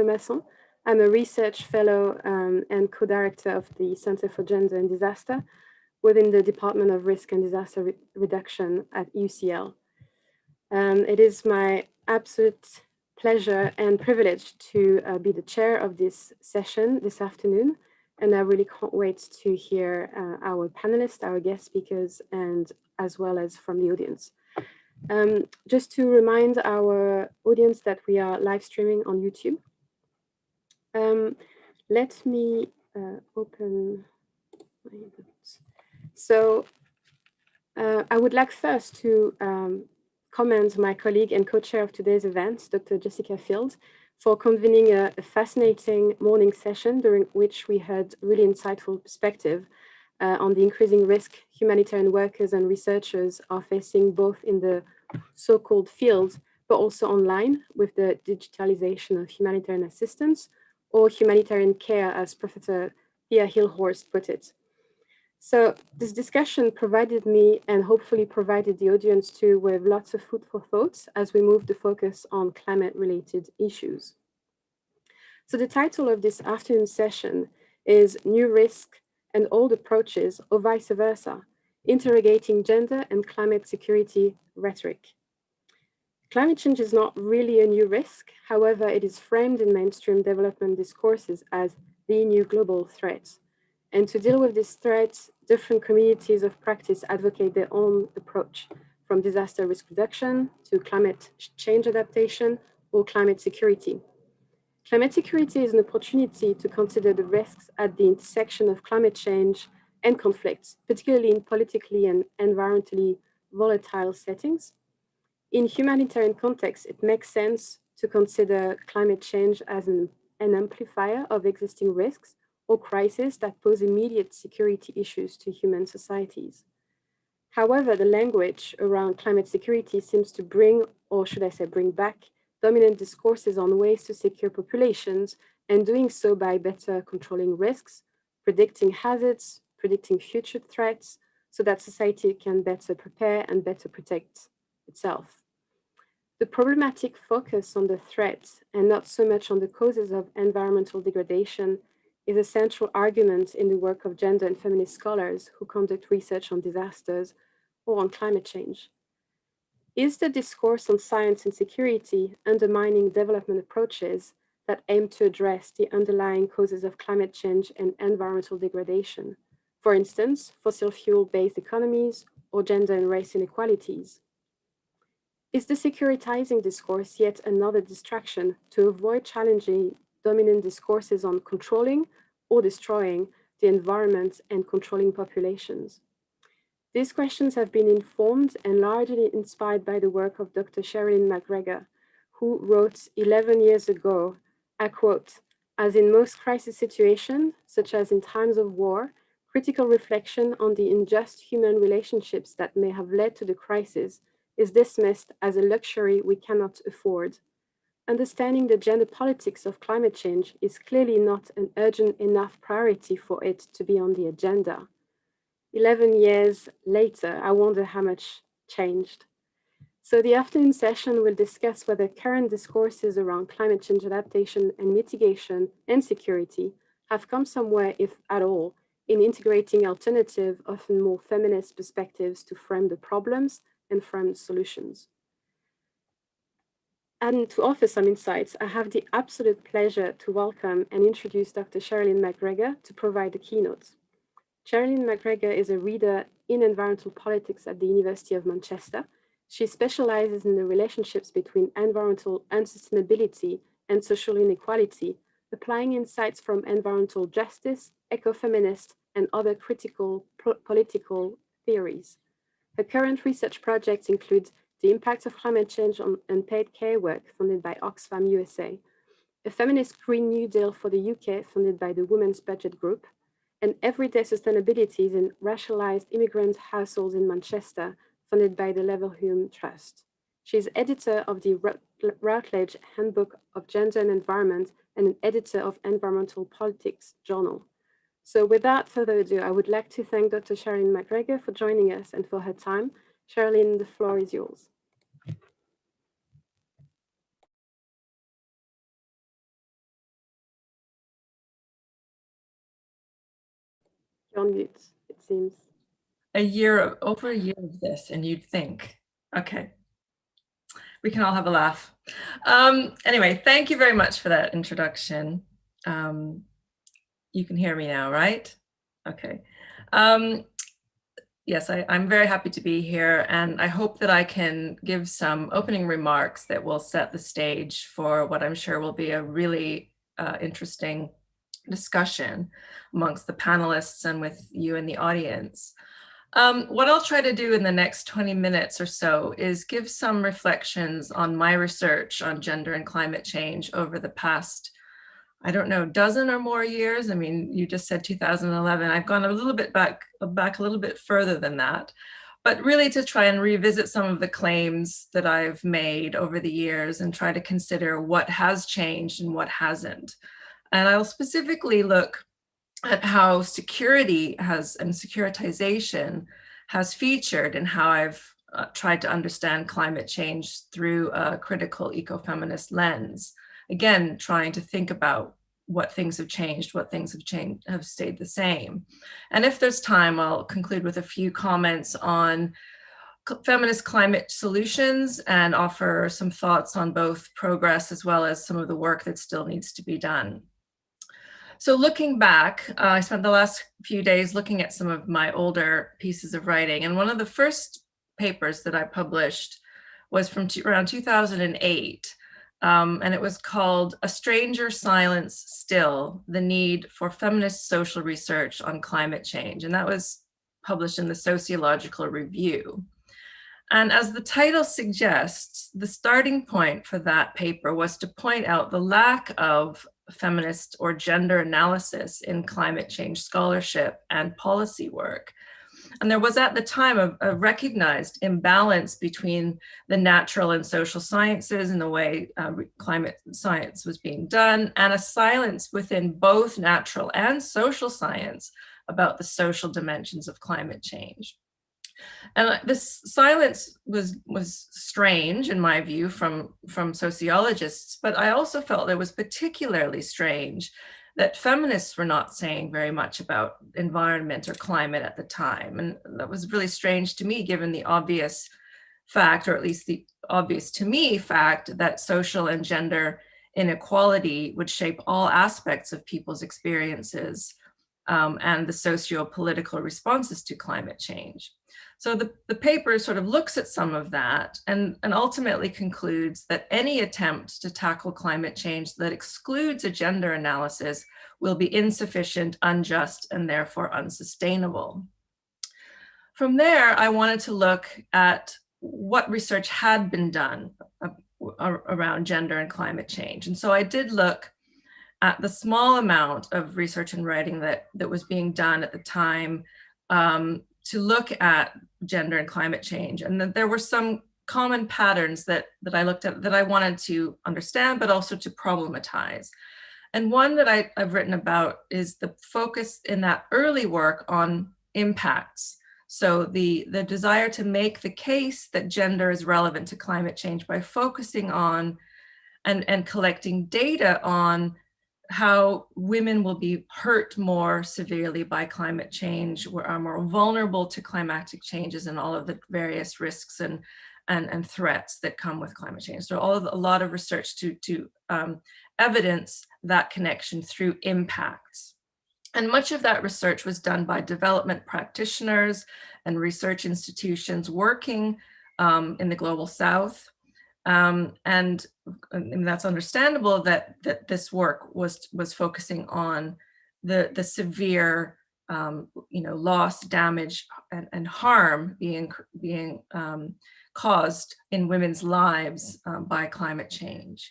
Lemasson. I'm a research fellow and co-director of the Center for Gender and Disaster within the Department of Risk and Disaster Reduction at UCL. It is my absolute pleasure and privilege to be the chair of this session this afternoon. And I really can't wait to hear our panelists, our guest speakers, and as well as from the audience. Just to remind our audience that we are live streaming on YouTube. Let me open my notes. So I would like first to commend my colleague and co-chair of today's event, Dr. Jessica Field, for convening a fascinating morning session during which we had really insightful perspective on the increasing risk humanitarian workers and researchers are facing both in the so-called field, but also online with the digitalization of humanitarian assistance or humanitarian care, as Professor Pia Hillhorst put it. So this discussion provided me and hopefully provided the audience too with lots of food for thought as we move the focus on climate-related issues. So the title of this afternoon session is New Risk and Old Approaches, or vice versa, interrogating gender and climate security rhetoric. Climate change is not really a new risk. However, it is framed in mainstream development discourses as the new global threat. And to deal with this threat, different communities of practice advocate their own approach, from disaster risk reduction to climate change adaptation or climate security. Climate security is an opportunity to consider the risks at the intersection of climate change and conflicts, particularly in politically and environmentally volatile settings. In humanitarian context, it makes sense to consider climate change as an amplifier of existing risks or crises that pose immediate security issues to human societies. However, the language around climate security seems to bring, or should I say bring back, dominant discourses on ways to secure populations, and doing so by better controlling risks, predicting hazards, predicting future threats, so that society can better prepare and better protect itself. The problematic focus on the threats and not so much on the causes of environmental degradation is a central argument in the work of gender and feminist scholars who conduct research on disasters or on climate change. Is the discourse on science and security undermining development approaches that aim to address the underlying causes of climate change and environmental degradation? For instance, fossil fuel-based economies or gender and race inequalities. Is the securitizing discourse yet another distraction to avoid challenging dominant discourses on controlling or destroying the environment and controlling populations? These questions have been informed and largely inspired by the work of Dr. Sherilyn McGregor, who wrote 11 years ago, I quote, "As in most crisis situations, such as in times of war, critical reflection on the unjust human relationships that may have led to the crisis is dismissed as a luxury we cannot afford. Understanding the gender politics of climate change is clearly not an urgent enough priority for it to be on the agenda." 11 years later, I wonder how much changed. So the afternoon session will discuss whether current discourses around climate change adaptation and mitigation and security have come somewhere, if at all, in integrating alternative, often more feminist perspectives to frame the problems and frame the solutions. And to offer some insights, I have the absolute pleasure to welcome and introduce Dr. Sherilyn McGregor to provide the keynote. Sherilyn McGregor is a reader in environmental politics at the University of Manchester. She specializes in the relationships between environmental unsustainability and social inequality, applying insights from environmental justice, ecofeminist, and other critical political theories. Her current research projects include the impact of climate change on unpaid care work, funded by Oxfam USA, a feminist Green New Deal for the UK, funded by the Women's Budget Group, and everyday sustainabilities in racialized immigrant households in Manchester, funded by the Leverhulme Trust. She is editor of the Routledge Handbook of Gender and Environment and an editor of Environmental Politics Journal. So without further ado, I would like to thank Dr. Sherilyn McGregor for joining us and for her time. Sherilyn, the floor is yours. You're on mute, it seems. Over a year of this, and you'd think, okay, we can all have a laugh. Anyway, thank you very much for that introduction. You can hear me now, right? Okay. Yes, I'm very happy to be here, and I hope that I can give some opening remarks that will set the stage for what I'm sure will be a really interesting discussion amongst the panelists and with you in the audience. What I'll try to do in the next 20 minutes or so is give some reflections on my research on gender and climate change over the past, I don't know, dozen or more years. I mean, you just said 2011. I've gone a little bit back a little bit further than that, but really to try and revisit some of the claims that I've made over the years and try to consider what has changed and what hasn't. And I'll specifically look at how security has and securitization has featured and how I've tried to understand climate change through a critical ecofeminist lens. Again, trying to think about what things have changed, what things have stayed the same. And if there's time, I'll conclude with a few comments on feminist climate solutions and offer some thoughts on both progress as well as some of the work that still needs to be done. So looking back, I spent the last few days looking at some of my older pieces of writing. And one of the first papers that I published was from around 2008. And it was called A Stranger Silence Still, The Need for Feminist Social Research on Climate Change. And that was published in the Sociological Review. And as the title suggests, the starting point for that paper was to point out the lack of feminist or gender analysis in climate change scholarship and policy work. And there was at the time a recognized imbalance between the natural and social sciences and the way climate science was being done, and a silence within both natural and social science about the social dimensions of climate change. And this silence was strange, in my view, from sociologists, but I also felt it was particularly strange that feminists were not saying very much about environment or climate at the time. And that was really strange to me, given the obvious fact, or at least the obvious to me fact, that social and gender inequality would shape all aspects of people's experiences and the socio-political responses to climate change. So the paper sort of looks at some of that and ultimately concludes that any attempt to tackle climate change that excludes a gender analysis will be insufficient, unjust, and therefore unsustainable. From there, I wanted to look at what research had been done around gender and climate change. And so I did look at the small amount of research and writing that was being done at the time to look at gender and climate change. And that there were some common patterns that I looked at that I wanted to understand, but also to problematize. And one that I've written about is the focus in that early work on impacts. So the desire to make the case that gender is relevant to climate change by focusing on and collecting data on how women will be hurt more severely by climate change, are more vulnerable to climatic changes and all of the various risks and threats that come with climate change. So a lot of research to evidence that connection through impacts. And much of that research was done by development practitioners and research institutions working in the Global South. And that's understandable that this work was focusing on the severe loss, damage, and harm being caused in women's lives by climate change.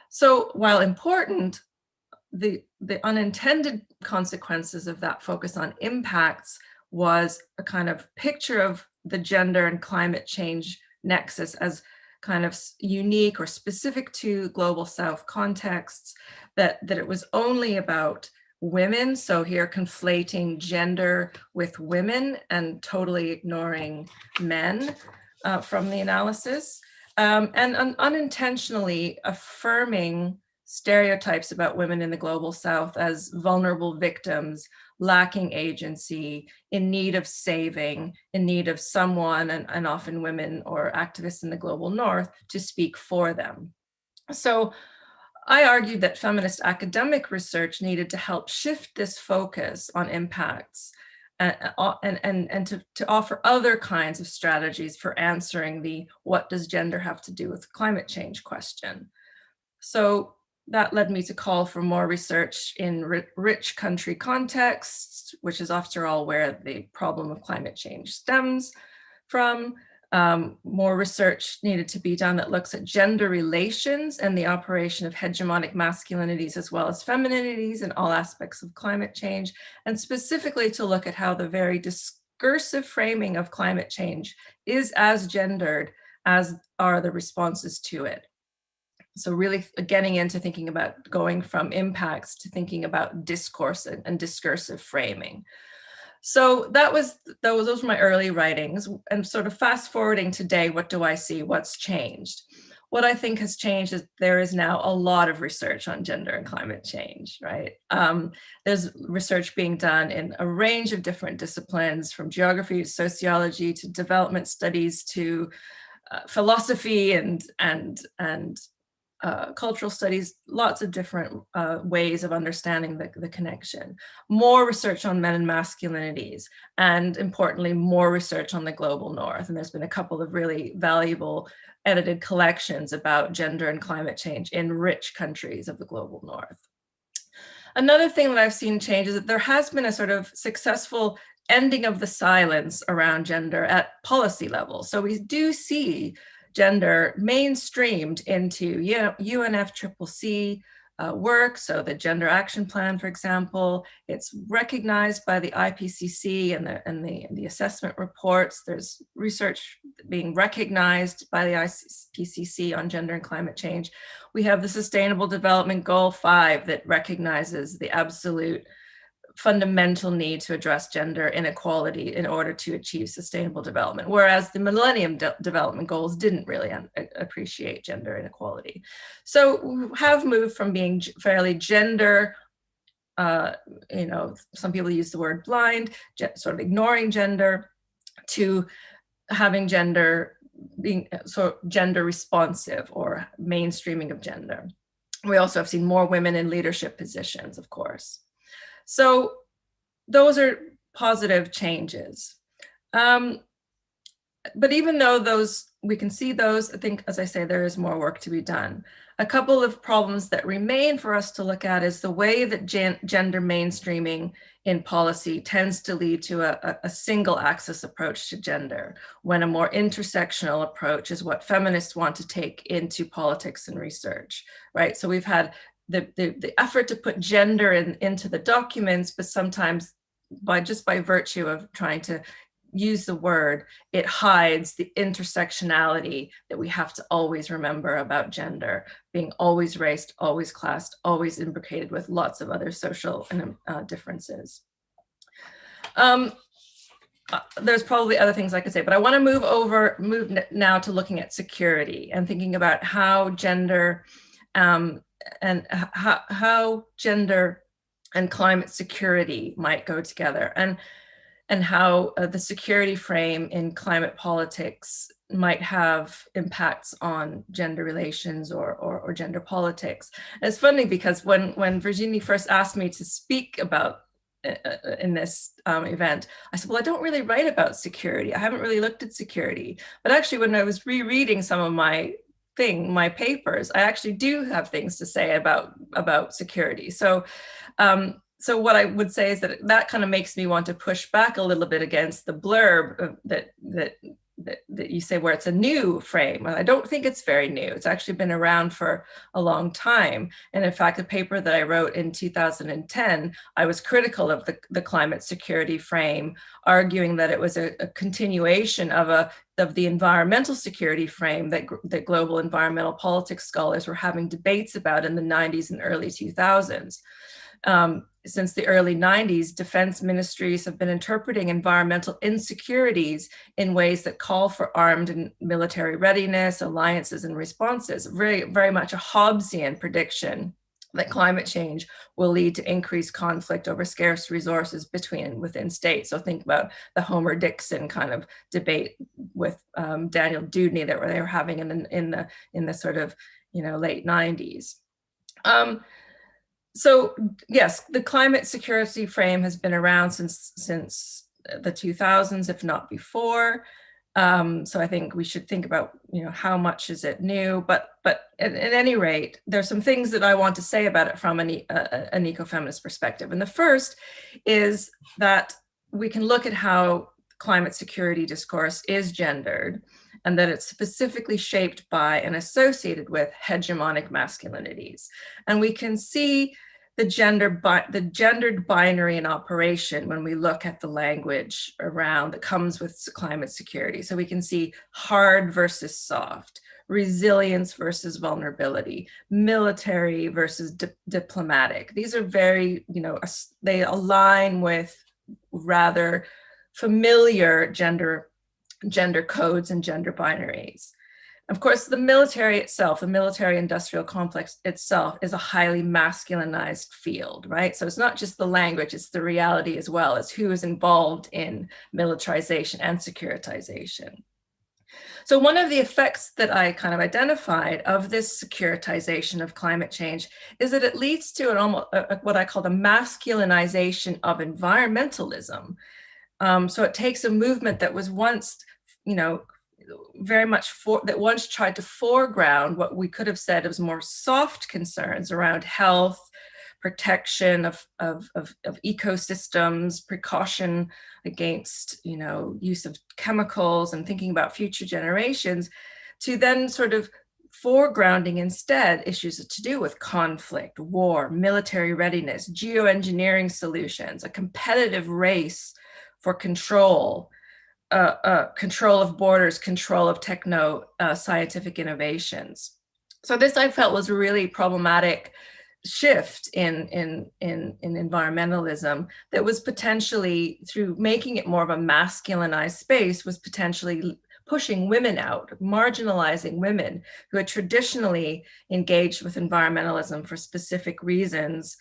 So while important, the unintended consequences of that focus on impacts was a kind of picture of the gender and climate change nexus as kind of unique or specific to Global South contexts, that it was only about women. So here conflating gender with women and totally ignoring men from the analysis, and unintentionally affirming stereotypes about women in the global south as vulnerable victims, lacking agency, in need of saving, in need of someone, and often women or activists in the global north, to speak for them. So I argued that feminist academic research needed to help shift this focus on impacts and to offer other kinds of strategies for answering the what does gender have to do with climate change question. So that led me to call for more research in rich country contexts, which is after all where the problem of climate change stems from. More research needed to be done that looks at gender relations and the operation of hegemonic masculinities as well as femininities in all aspects of climate change, and specifically to look at how the very discursive framing of climate change is as gendered as are the responses to it. So really getting into thinking about going from impacts to thinking about discourse and discursive framing. So those were my early writings, and sort of fast forwarding today, what do I see? What's changed? What I think has changed is there is now a lot of research on gender and climate change, right? There's research being done in a range of different disciplines, from geography to sociology to development studies to philosophy and cultural studies, lots of different ways of understanding the connection. More research on men and masculinities, and importantly, more research on the global north. And there's been a couple of really valuable edited collections about gender and climate change in rich countries of the global north. Another thing that I've seen change is that there has been a sort of successful ending of the silence around gender at policy level. So we do see gender mainstreamed into UNFCCC work. So the Gender Action Plan, for example, it's recognized by the IPCC and the assessment reports. There's research being recognized by the IPCC on gender and climate change. We have the Sustainable Development Goal 5 that recognizes the absolute fundamental need to address gender inequality in order to achieve sustainable development, whereas the Millennium Development Goals didn't really appreciate gender inequality. So we have moved from being fairly gender, some people use the word blind, sort of ignoring gender, to having gender being sort of gender responsive or mainstreaming of gender. We also have seen more women in leadership positions, of course. So those are positive changes. But even though we can see those, I think, as I say, there is more work to be done. A couple of problems that remain for us to look at is the way that gender mainstreaming in policy tends to lead to a single axis approach to gender, when a more intersectional approach is what feminists want to take into politics and research, right? So we've had the effort to put gender into the documents, but sometimes by virtue of trying to use the word, it hides the intersectionality that we have to always remember about gender, being always raced, always classed, always imbricated with lots of other social differences. There's probably other things I could say, but I want to move now to looking at security and thinking about how gender and how gender and climate security might go together, and how the security frame in climate politics might have impacts on gender relations or gender politics. And it's funny because when Virginie first asked me to speak about in this event, I said, well, I don't really write about security. I haven't really looked at security. But actually, when I was rereading some of my papers, I actually do have things to say about security. So what I would say is that kind of makes me want to push back a little bit against the blurb that you say where it's a new frame. I don't think it's very new. It's actually been around for a long time. And in fact, a paper that I wrote in 2010, I was critical of the climate security frame, arguing that it was a continuation of the environmental security frame that global environmental politics scholars were having debates about in the 90s and early 2000s. Since the early 90s, defense ministries have been interpreting environmental insecurities in ways that call for armed and military readiness, alliances, and responses. Very, very much a Hobbesian prediction that climate change will lead to increased conflict over scarce resources within states. So think about the Homer-Dixon kind of debate with Daniel Dewdney that they were having in the sort of late 90s. So yes, the climate security frame has been around since the 2000s, if not before. So I think we should think about, how much is it new, but at any rate, there's some things that I want to say about it from an ecofeminist perspective. And the first is that we can look at how climate security discourse is gendered, and that it's specifically shaped by and associated with hegemonic masculinities. And we can see the gendered binary in operation when we look at the language around that comes with climate security. So we can see hard versus soft, resilience versus vulnerability, military versus diplomatic. These are very, they align with rather familiar gender codes and gender binaries. Of course, the military itself, the military industrial complex itself, is a highly masculinized field, right? So it's not just the language, it's the reality as well as who is involved in militarization and securitization. So one of the effects that I kind of identified of this securitization of climate change is that it leads to what I call the masculinization of environmentalism. So it takes a movement that was once, very much that once tried to foreground what we could have said was more soft concerns around health, protection of ecosystems, precaution against, use of chemicals and thinking about future generations, to then sort of foregrounding instead issues to do with conflict, war, military readiness, geoengineering solutions, a competitive race for control, control of borders, control of scientific innovations. So this I felt was a really problematic shift in environmentalism that was potentially, through making it more of a masculinized space, was potentially pushing women out, marginalizing women who had traditionally engaged with environmentalism for specific reasons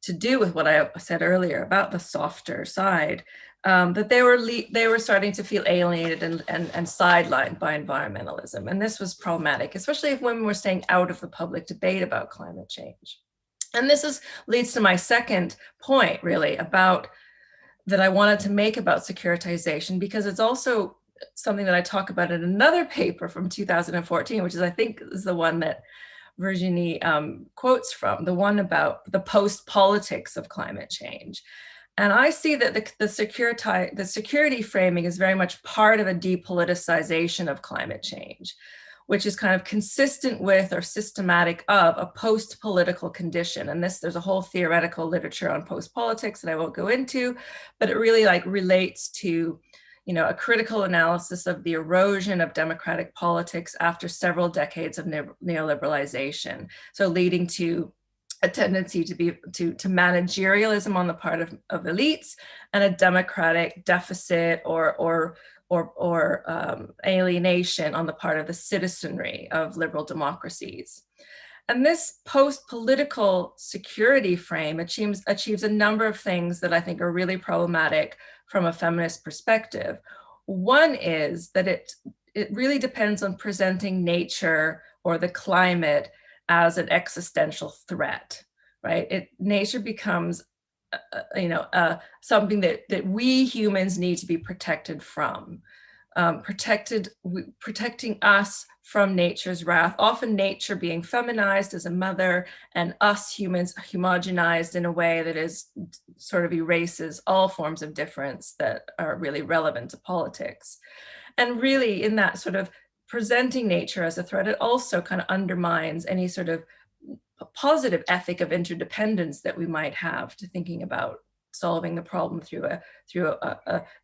to do with what I said earlier about the softer side, that they were starting to feel alienated and sidelined by environmentalism. And this was problematic, especially if women were staying out of the public debate about climate change. And this leads to my second point, really, that I wanted to make about securitization, because it's also something that I talk about in another paper from 2014, which is, I think, is the one that Virginie quotes from, the one about the post-politics of climate change. And I see that the security framing is very much part of a depoliticization of climate change, which is kind of consistent with or systematic of a post-political condition. And there's a whole theoretical literature on post-politics that I won't go into, but it really relates to a critical analysis of the erosion of democratic politics after several decades of neoliberalization. So leading to a tendency to managerialism on the part of elites, and a democratic deficit or alienation on the part of the citizenry of liberal democracies. And this post-political security frame achieves a number of things that I think are really problematic from a feminist perspective. One is that it really depends on presenting nature or the climate as an existential threat, right? Nature becomes, something that we humans need to be protected from. Protecting us from nature's wrath, often nature being feminized as a mother, and us humans homogenized in a way that is sort of erases all forms of difference that are really relevant to politics. And really, in that sort of presenting nature as a threat, it also kind of undermines any sort of positive ethic of interdependence that we might have to thinking about solving the problem through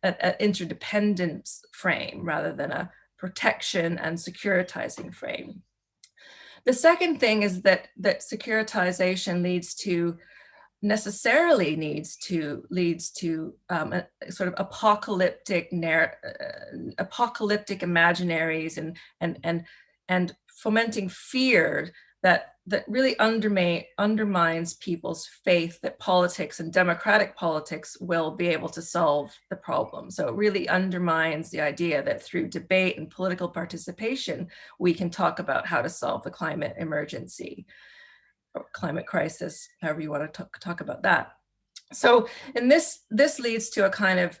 an interdependence frame rather than a protection and securitizing frame. The second thing is that securitization leads to a sort of apocalyptic imaginaries and fomenting fear that really undermines people's faith that politics and democratic politics will be able to solve the problem. So it really undermines the idea that through debate and political participation, we can talk about how to solve the climate emergency or climate crisis, however you want to talk about that. So, and this leads to a kind of,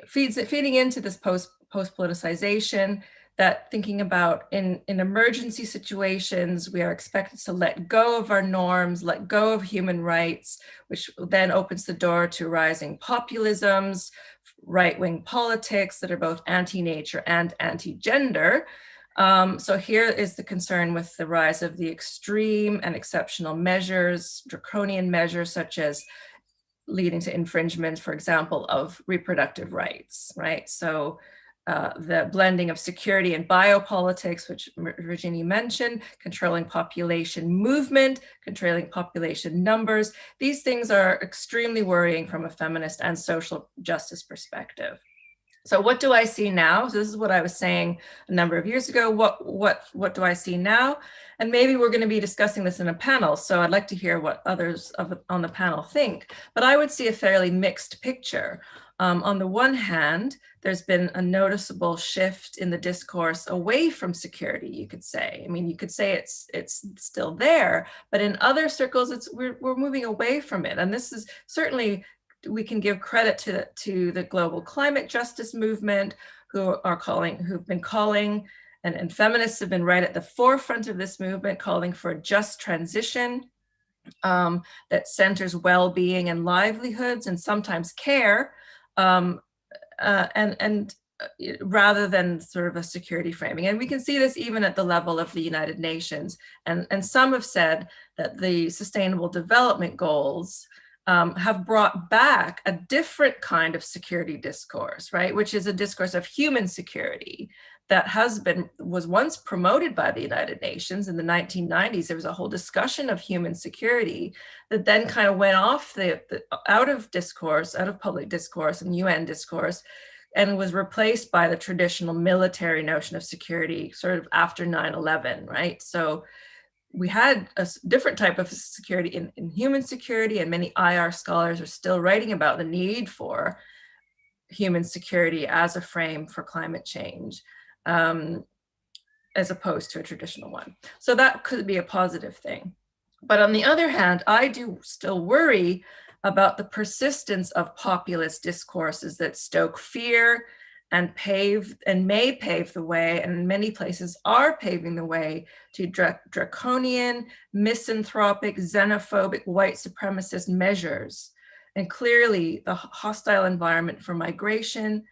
feeding into this post-politicization, that thinking about in emergency situations, we are expected to let go of our norms, let go of human rights, which then opens the door to rising populisms, right-wing politics that are both anti-nature and anti-gender. So here is the concern with the rise of the extreme and exceptional measures, draconian measures such as leading to infringement, for example, of reproductive rights, right? So the blending of security and biopolitics, which Virginie mentioned, controlling population movement, controlling population numbers. These things are extremely worrying from a feminist and social justice perspective. So what do I see now? So this is what I was saying a number of years ago. What do I see now? And maybe we're going to be discussing this in a panel. So I'd like to hear what others on the panel think. But I would see a fairly mixed picture. On the one hand, there's been a noticeable shift in the discourse away from security, you could say. I mean, you could say it's still there, but in other circles, we're moving away from it. And this is certainly, we can give credit to the global climate justice movement, who've been calling, and feminists have been right at the forefront of this movement, calling for a just transition that centers well-being and livelihoods and sometimes care, rather than sort of a security framing. And we can see this even at the level of the United Nations. And some have said that the Sustainable Development Goals have brought back a different kind of security discourse, right? Which is a discourse of human security that was once promoted by the United Nations in the 1990s. There was a whole discussion of human security that then kind of went off out of discourse, out of public discourse and UN discourse, and was replaced by the traditional military notion of security sort of after 9/11, right? So we had a different type of security in human security, and many IR scholars are still writing about the need for human security as a frame for climate change, as opposed to a traditional one. So that could be a positive thing. But on the other hand, I do still worry about the persistence of populist discourses that stoke fear and may pave the way, and in many places are paving the way to draconian, misanthropic, xenophobic, white supremacist measures. And clearly the hostile environment for migration,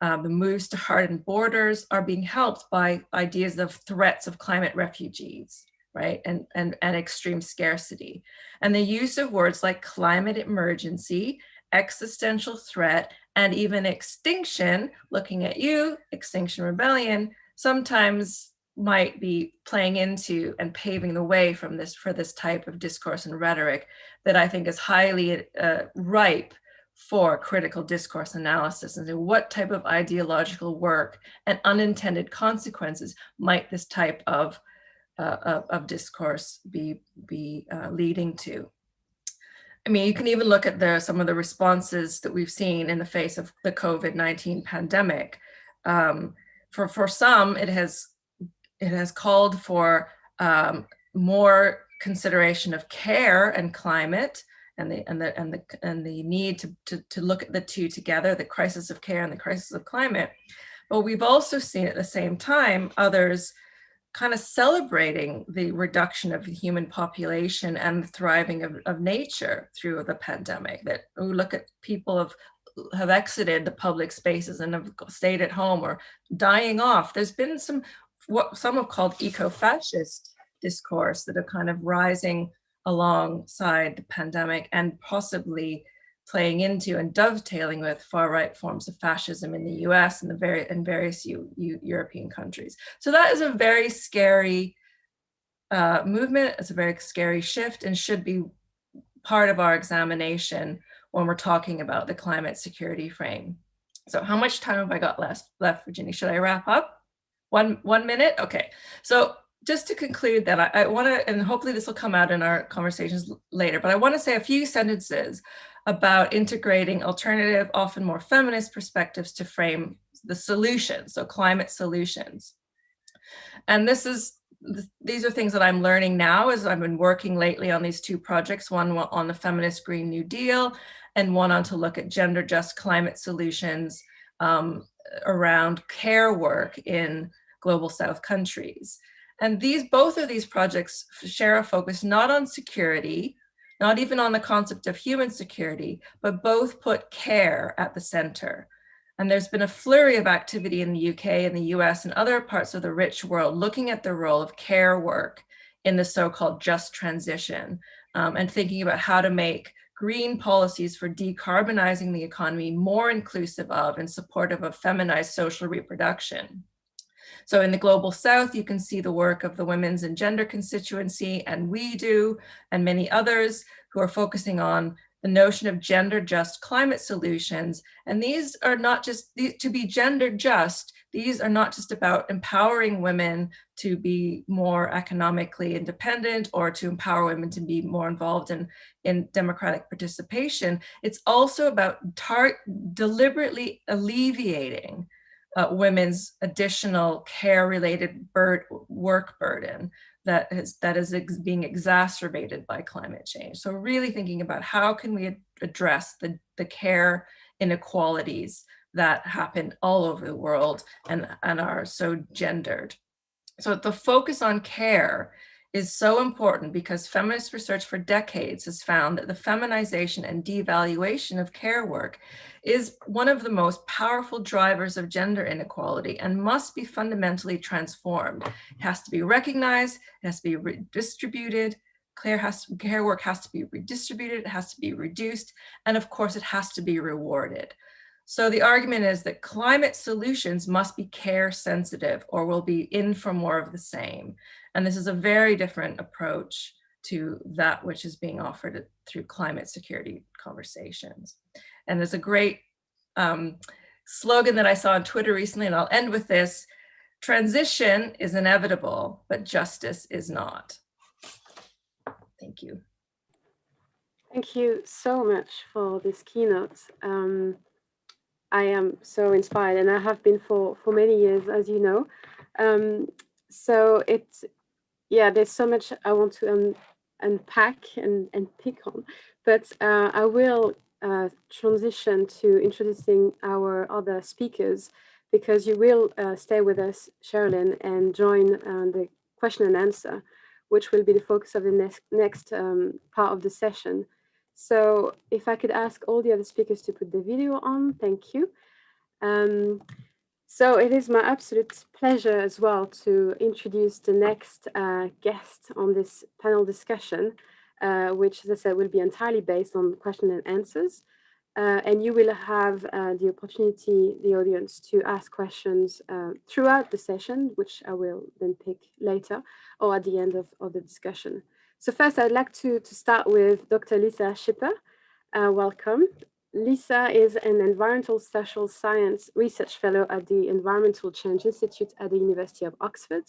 the moves to harden borders are being helped by ideas of threats of climate refugees, right? And extreme scarcity. And the use of words like climate emergency, existential threat, and even extinction, looking at you, Extinction Rebellion, sometimes might be playing into and paving the way for this type of discourse and rhetoric that I think is highly ripe for critical discourse analysis, and what type of ideological work and unintended consequences might this type of discourse be leading to. I mean, you can even look at some of the responses that we've seen in the face of the COVID-19 pandemic. For some, it has called for more consideration of care and climate, and the need to look at the two together, the crisis of care and the crisis of climate. But we've also seen at the same time others kind of celebrating the reduction of the human population and the thriving of nature through the pandemic. That we look at people have exited the public spaces and have stayed at home or dying off. There's been what some have called eco-fascist discourse that are kind of rising alongside the pandemic and possibly playing into and dovetailing with far-right forms of fascism in the US and various European countries. So that is a very scary movement. It's a very scary shift and should be part of our examination when we're talking about the climate security frame. So how much time have I got left, Virginie? Should I wrap up? One minute? Okay. So just to conclude that, I want to, and hopefully this will come out in our conversations later, but I want to say a few sentences about integrating alternative, often more feminist perspectives to frame the solutions, so climate solutions. And these are things that I'm learning now as I've been working lately on these two projects, one on the feminist Green New Deal and one on to look at gender just climate solutions around care work in global South countries. And both of these projects share a focus not on security, not even on the concept of human security, but both put care at the center. And there's been a flurry of activity in the UK and the US and other parts of the rich world looking at the role of care work in the so-called just transition and thinking about how to make green policies for decarbonizing the economy more inclusive of and supportive of feminized social reproduction. So in the Global South, you can see the work of the Women's and Gender Constituency and We Do, and many others who are focusing on the notion of gender just climate solutions. And these are not just, to be gender just, these are not just about empowering women to be more economically independent or to empower women to be more involved in democratic participation. It's also about deliberately alleviating women's additional care-related work burden that is being exacerbated by climate change. So really thinking about how can we address the care inequalities that happen all over the world and are so gendered. So the focus on care is so important because feminist research for decades has found that the feminization and devaluation of care work is one of the most powerful drivers of gender inequality and must be fundamentally transformed. It has to be recognized, it has to be redistributed, care work has to be redistributed, it has to be reduced, and of course it has to be rewarded. So the argument is that climate solutions must be care sensitive or will be in for more of the same. And this is a very different approach to that which is being offered through climate security conversations. And there's a great slogan that I saw on Twitter recently, and I'll end with this: transition is inevitable, but justice is not. Thank you. Thank you so much for this keynote. I am so inspired, and I have been for many years, as you know. So there's so much I want to unpack and pick on, but I will transition to introducing our other speakers, because you will stay with us, Sherilyn, and join the question and answer, which will be the focus of the next part of the session. So if I could ask all the other speakers to put the video on, thank you. So it is my absolute pleasure as well to introduce the next guest on this panel discussion, which, as I said, will be entirely based on question and answers. And you will have the opportunity, the audience, to ask questions throughout the session, which I will then pick later or at the end of the discussion. So first, I'd like to start with Dr. Lisa Schipper. Welcome. Lisa is an environmental social science research fellow at the Environmental Change Institute at the University of Oxford.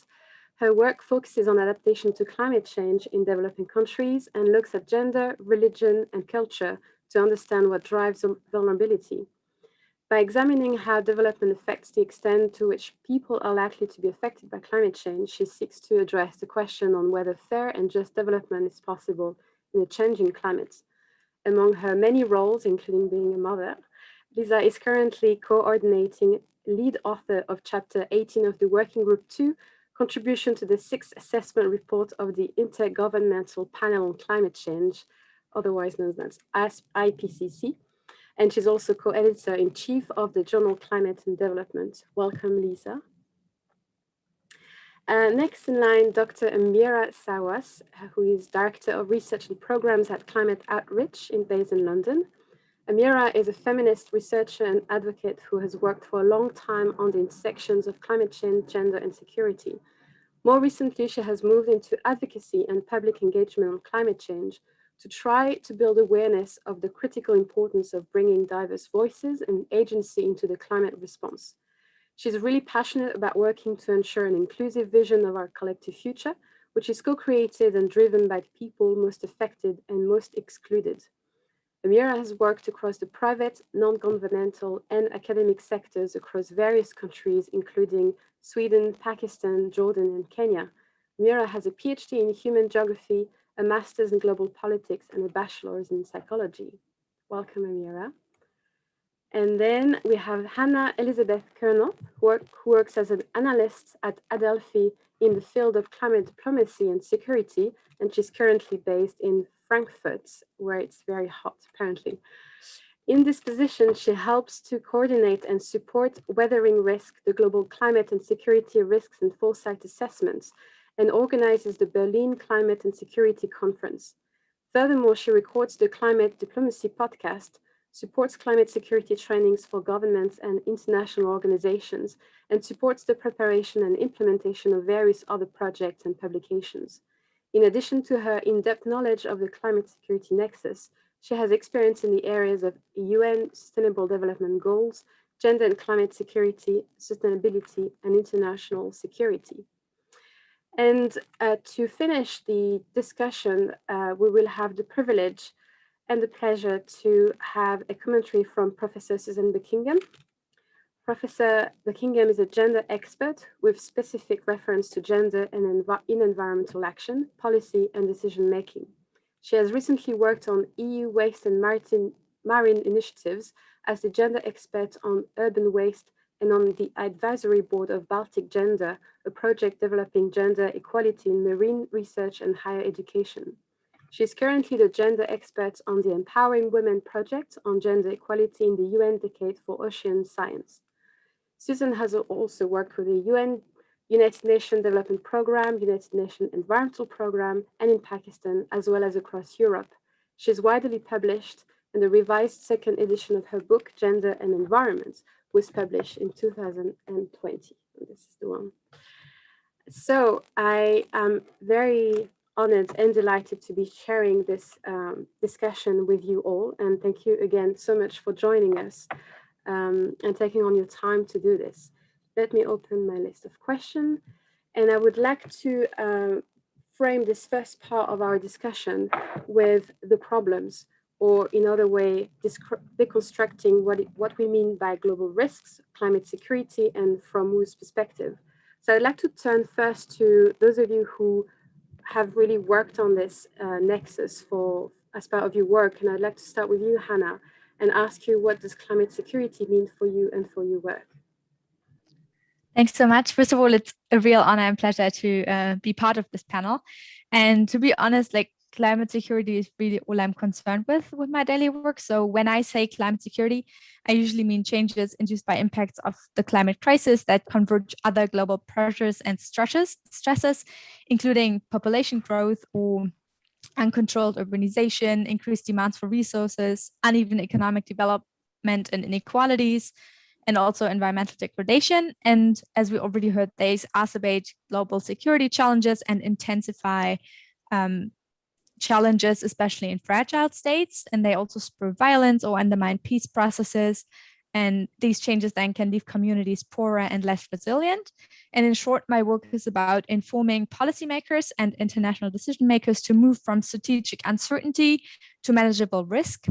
Her work focuses on adaptation to climate change in developing countries and looks at gender, religion, and culture to understand what drives vulnerability. By examining how development affects the extent to which people are likely to be affected by climate change, she seeks to address the question on whether fair and just development is possible in a changing climate. Among her many roles, including being a mother, Lisa is currently coordinating lead author of Chapter 18 of the Working Group 2, Contribution to the Sixth Assessment Report of the Intergovernmental Panel on Climate Change, otherwise known as IPCC. And she's also co-editor-in-chief of the journal Climate and Development. Welcome, Lisa. Next in line, Dr. Amira Sawas, who is Director of Research and Programs at Climate Outreach based in London. Amira is a feminist researcher and advocate who has worked for a long time on the intersections of climate change, gender, and security. More recently, she has moved into advocacy and public engagement on climate change to try to build awareness of the critical importance of bringing diverse voices and agency into the climate response. She's really passionate about working to ensure an inclusive vision of our collective future, which is co-created and driven by the people most affected and most excluded. Amira has worked across the private, non-governmental, and academic sectors across various countries, including Sweden, Pakistan, Jordan, and Kenya. Amira has a PhD in human geography, a master's in global politics, and a bachelor's in psychology. Welcome, Amira. And then we have Hannah Elizabeth Kernel, who works as an analyst at Adelphi in the field of climate diplomacy and security, and she's currently based in Frankfurt, where it's very hot, apparently. In this position, she helps to coordinate and support weathering risk, the global climate and security risks and foresight assessments, and organizes the Berlin Climate and Security Conference. Furthermore, she records the Climate Diplomacy podcast, supports climate security trainings for governments and international organizations, and supports the preparation and implementation of various other projects and publications. In addition to her in-depth knowledge of the climate security nexus, she has experience in the areas of UN Sustainable Development Goals, gender and climate security, sustainability, and international security. And to finish the discussion, we will have the privilege and the pleasure to have a commentary from Professor Susan Buckingham. Professor Buckingham is a gender expert with specific reference to gender and in environmental action, policy, and decision-making. She has recently worked on EU waste and marine initiatives as the gender expert on urban waste and on the advisory board of Baltic Gender, a project developing gender equality in marine research and higher education. She is currently the gender expert on the Empowering Women project on gender equality in the UN Decade for Ocean Science. Susan has also worked with the United Nations Development Programme, United Nations Environmental Programme, and in Pakistan, as well as across Europe. She is widely published, and the revised second edition of her book, Gender and Environment, was published in 2020. And this is the one. So I am very honored and delighted to be sharing this discussion with you all. And thank you again so much for joining us and taking on your time to do this. Let me open my list of questions. And I would like to frame this first part of our discussion with the problems, or in other way, deconstructing what we mean by global risks, climate security, and from whose perspective. So I'd like to turn first to those of you who have really worked on this nexus as part of your work. And I'd like to start with you, Hannah, and ask you, what does climate security mean for you and for your work? Thanks so much. First of all, it's a real honor and pleasure to be part of this panel. And to be honest, like, climate security is really all I'm concerned with my daily work. So when I say climate security, I usually mean changes induced by impacts of the climate crisis that converge other global pressures and stresses, including population growth or uncontrolled urbanization, increased demands for resources, uneven economic development and inequalities, and also environmental degradation. And as we already heard, they exacerbate global security challenges and intensify challenges, especially in fragile states. And they also spur violence or undermine peace processes. And these changes then can leave communities poorer and less resilient. And in short, my work is about informing policymakers and international decision makers to move from strategic uncertainty to manageable risk.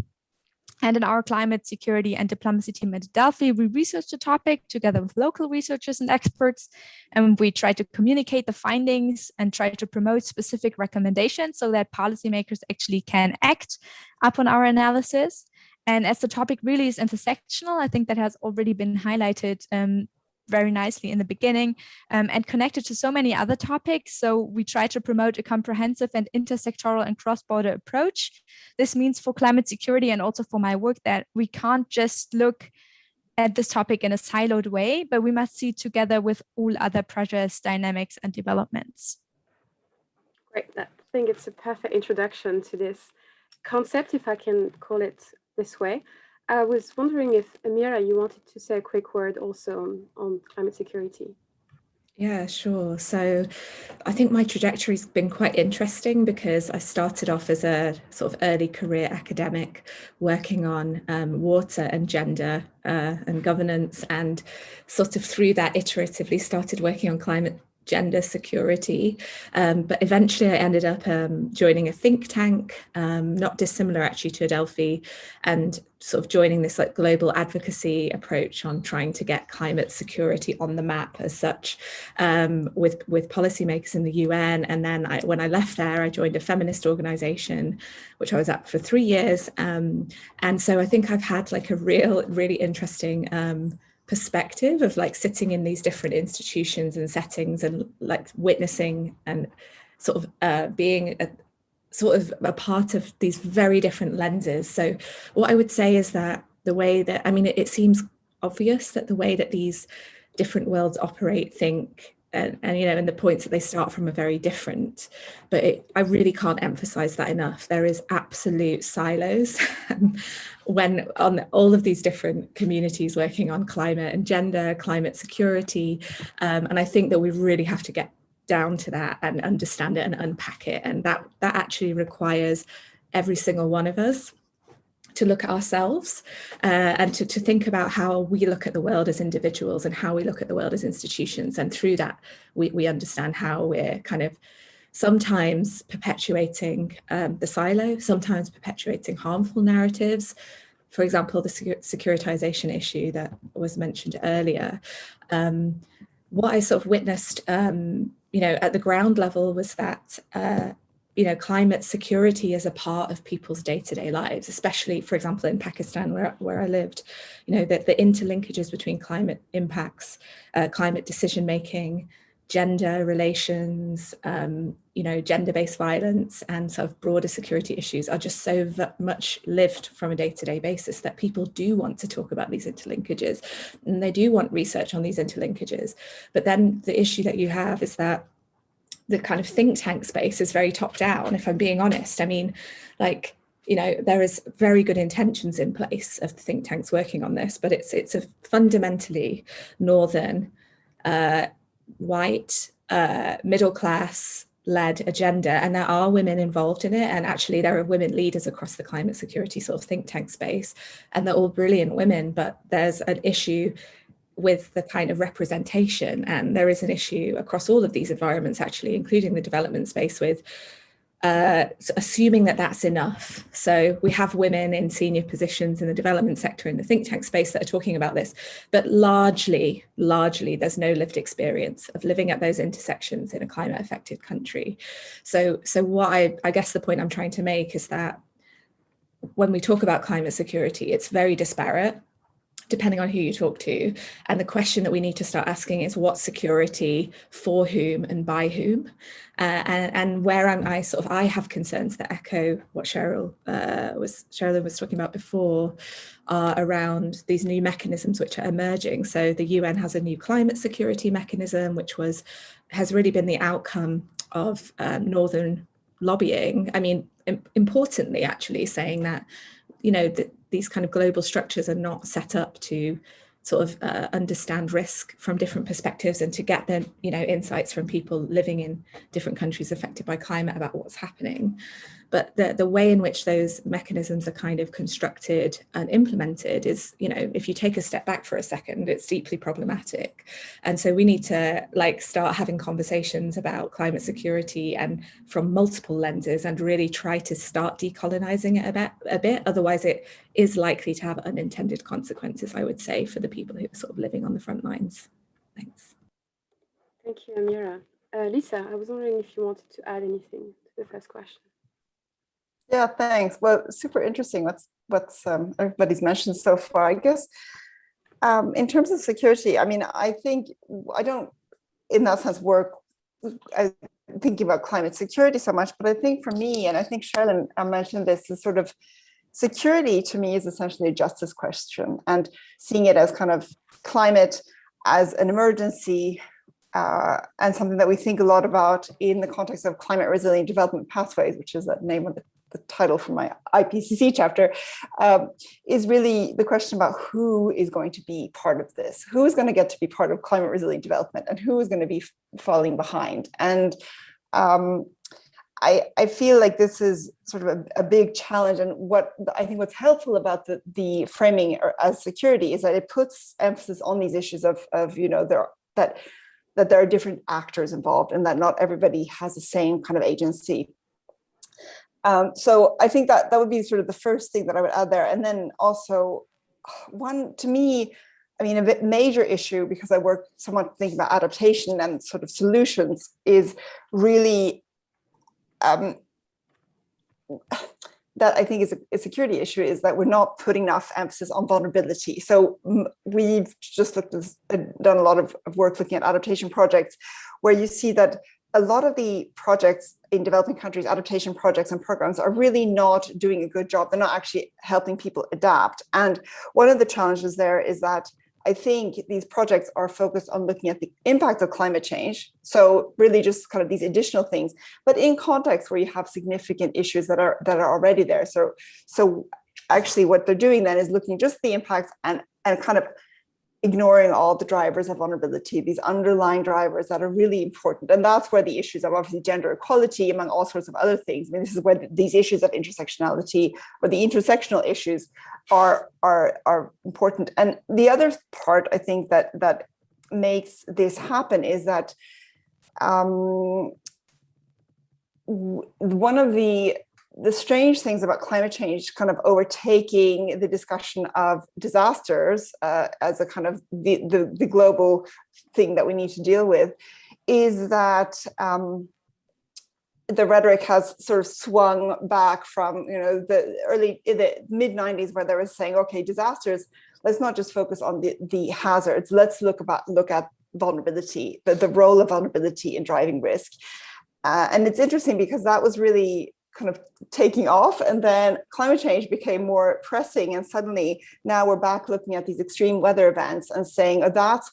And in our climate security and diplomacy team at Adelphi, we researched the topic together with local researchers and experts. And we try to communicate the findings and try to promote specific recommendations so that policymakers actually can act upon our analysis. And as the topic really is intersectional, I think that has already been highlighted very nicely in the beginning and connected to so many other topics. So we try to promote a comprehensive and intersectoral and cross-border approach. This means for climate security and also for my work that we can't just look at this topic in a siloed way, but we must see it together with all other pressures, dynamics, and developments. Great. I think it's a perfect introduction to this concept, if I can call it this way. I was wondering if, Amira, you wanted to say a quick word also on climate security. Yeah, sure. So I think my trajectory's been quite interesting because I started off as a sort of early career academic working on water and gender and governance, and sort of through that iteratively started working on climate, gender, security. But eventually I ended up joining a think tank, not dissimilar actually to Adelphi, and sort of joining this like global advocacy approach on trying to get climate security on the map as such, with policymakers in the UN. And then when I left there, I joined a feminist organization, which I was at for 3 years. And so I think I've had like a really interesting perspective of like sitting in these different institutions and settings and like witnessing and sort of being a part of these very different lenses. So what I would say is that the way that, I mean, it seems obvious that the way that these different worlds operate, think, and you know, and the points that they start from are very different, but I really can't emphasize that enough. There is absolute silos when on all of these different communities working on climate and gender, climate security, and I think that we really have to get down to that and understand it and unpack it, and that actually requires every single one of us to look at ourselves and to think about how we look at the world as individuals and how we look at the world as institutions. And through that, we understand how we're kind of sometimes perpetuating the silo, sometimes perpetuating harmful narratives. For example, the securitization issue that was mentioned earlier. What I sort of witnessed, you know, at the ground level was that you know, climate security is a part of people's day-to-day lives, especially, for example, in Pakistan, where I lived. You know, that the interlinkages between climate impacts, climate decision-making, gender relations, you know, gender-based violence, and sort of broader security issues are just so much lived from a day-to-day basis that people do want to talk about these interlinkages, and they do want research on these interlinkages. But then the issue that you have is that the kind of think tank space is very top down, if I'm being honest. I mean, like, you know, there is very good intentions in place of the think tanks working on this, but it's a fundamentally northern, white, middle class led agenda, and there are women involved in it, and actually there are women leaders across the climate security sort of think tank space, and they're all brilliant women, but there's an issue with the kind of representation, and there is an issue across all of these environments actually, including the development space, with assuming that that's enough. So we have women in senior positions in the development sector, in the think tank space, that are talking about this, but largely there's no lived experience of living at those intersections in a climate affected country. So what I guess the point I'm trying to make is that when we talk about climate security, it's very disparate depending on who you talk to. And the question that we need to start asking is what security, for whom and by whom? And where I have concerns that echo what Cheryl was talking about before, around these new mechanisms which are emerging. So the UN has a new climate security mechanism, which has really been the outcome of Northern lobbying. I mean, importantly, actually saying that, you know, these kind of global structures are not set up to sort of understand risk from different perspectives and to get the, you know, insights from people living in different countries affected by climate about what's happening. But the way in which those mechanisms are kind of constructed and implemented is, you know, if you take a step back for a second, it's deeply problematic. And so we need to like start having conversations about climate security and from multiple lenses, and really try to start decolonizing it a bit. Otherwise it is likely to have unintended consequences, I would say, for the people who are sort of living on the front lines. Thanks. Thank you, Amira. Lisa, I was wondering if you wanted to add anything to the first question. Yeah, thanks. Well, super interesting what's everybody's mentioned so far. I guess in terms of security, I mean, I think I don't, in that sense, work thinking about climate security so much, but I think for me, and I think Sherilyn mentioned this, is sort of security to me is essentially a justice question, and seeing it as kind of climate as an emergency, and something that we think a lot about in the context of climate resilient development pathways, which is the name of the the title for my IPCC chapter, is really the question about who is going to be part of this, who is going to get to be part of climate resilient development, and who is going to be falling behind. And I feel like this is sort of a big challenge. And what I think what's helpful about the framing as security is that it puts emphasis on these issues of that there are different actors involved and that not everybody has the same kind of agency. So I think that would be sort of the first thing that I would add there. And then also one, to me, I mean, a major issue, because I work somewhat thinking about adaptation and sort of solutions, is really that I think is a security issue, is that we're not putting enough emphasis on vulnerability. So we've just done a lot of work looking at adaptation projects, where you see that a lot of the projects in developing countries, adaptation projects and programs, are really not doing a good job. They're not actually helping people adapt. And one of the challenges there is that I think these projects are focused on looking at the impact of climate change. So really just kind of these additional things, but in context where you have significant issues that are already there. So actually what they're doing then is looking just at the impacts and kind of ignoring all the drivers of vulnerability, these underlying drivers that are really important. And that's where the issues of obviously gender equality, among all sorts of other things. I mean, this is where these issues of intersectionality or the intersectional issues are important. And the other part I think that makes this happen is that one of the strange things about climate change kind of overtaking the discussion of disasters as a kind of the global thing that we need to deal with is that the rhetoric has sort of swung back from, the mid 90s, where they were saying, okay, disasters, let's not just focus on the hazards, let's look at vulnerability, the role of vulnerability in driving risk. And it's interesting because that was really kind of taking off, and then climate change became more pressing, and suddenly now we're back looking at these extreme weather events and saying, oh, that's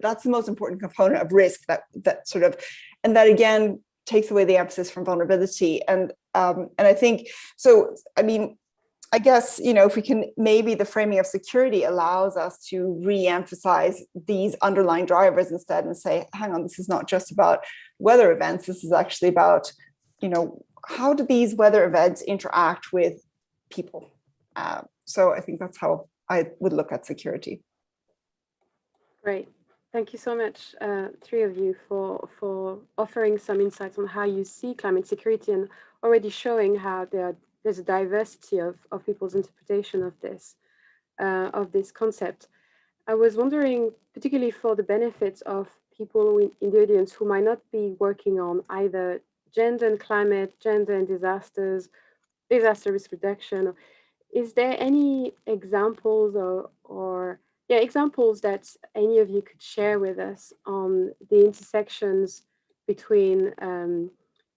that's the most important component of risk, that sort of, and that again takes away the emphasis from vulnerability. And I think so. I mean, I guess, if we can, maybe the framing of security allows us to re-emphasize these underlying drivers instead, and say, hang on, this is not just about weather events, this is actually about, how do these weather events interact with people? So I think that's how I would look at security. Great. Thank you so much, three of you, for offering some insights on how you see climate security, and already showing how there's a diversity of people's interpretation of this concept. I was wondering, particularly for the benefits of people in the audience who might not be working on either gender and climate, gender and disasters, disaster risk reduction, is there any examples or examples that any of you could share with us on the intersections between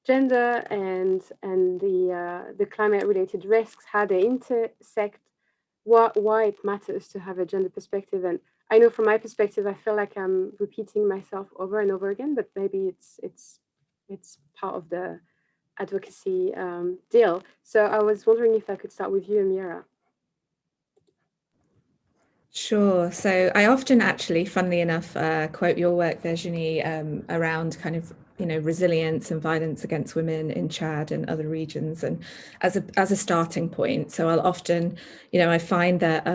gender and the climate-related risks, how they intersect, why it matters to have a gender perspective? And I know from my perspective, I feel like I'm repeating myself over and over again, but maybe it's part of the advocacy deal. So I was wondering if I could start with you, Amira. Sure. So I often actually, funnily enough, quote your work, Virginie, around kind of resilience and violence against women in Chad and other regions, and as a starting point. So I'll often, I find that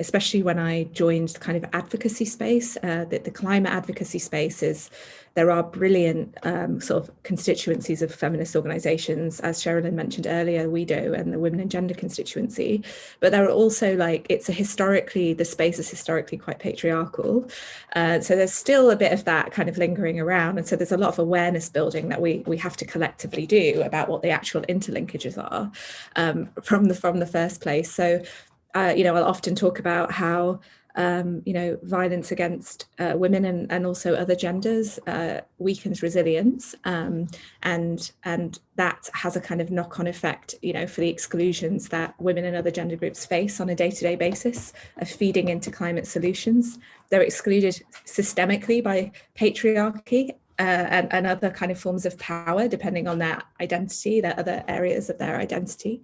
especially when I joined the kind of advocacy space, the climate advocacy space there are brilliant sort of constituencies of feminist organizations, as Sherilyn mentioned earlier, we do, and the Women and Gender constituency. But there are also the space is historically quite patriarchal. So there's still a bit of that kind of lingering around. And so there's a lot of awareness building that we have to collectively do about what the actual interlinkages are from the first place. So, I'll often talk about how violence against women and also other genders weakens resilience, and that has a kind of knock-on effect, for the exclusions that women and other gender groups face on a day-to-day basis of feeding into climate solutions. They're excluded systemically by patriarchy, and other kind of forms of power, depending on their identity, their other areas of their identity.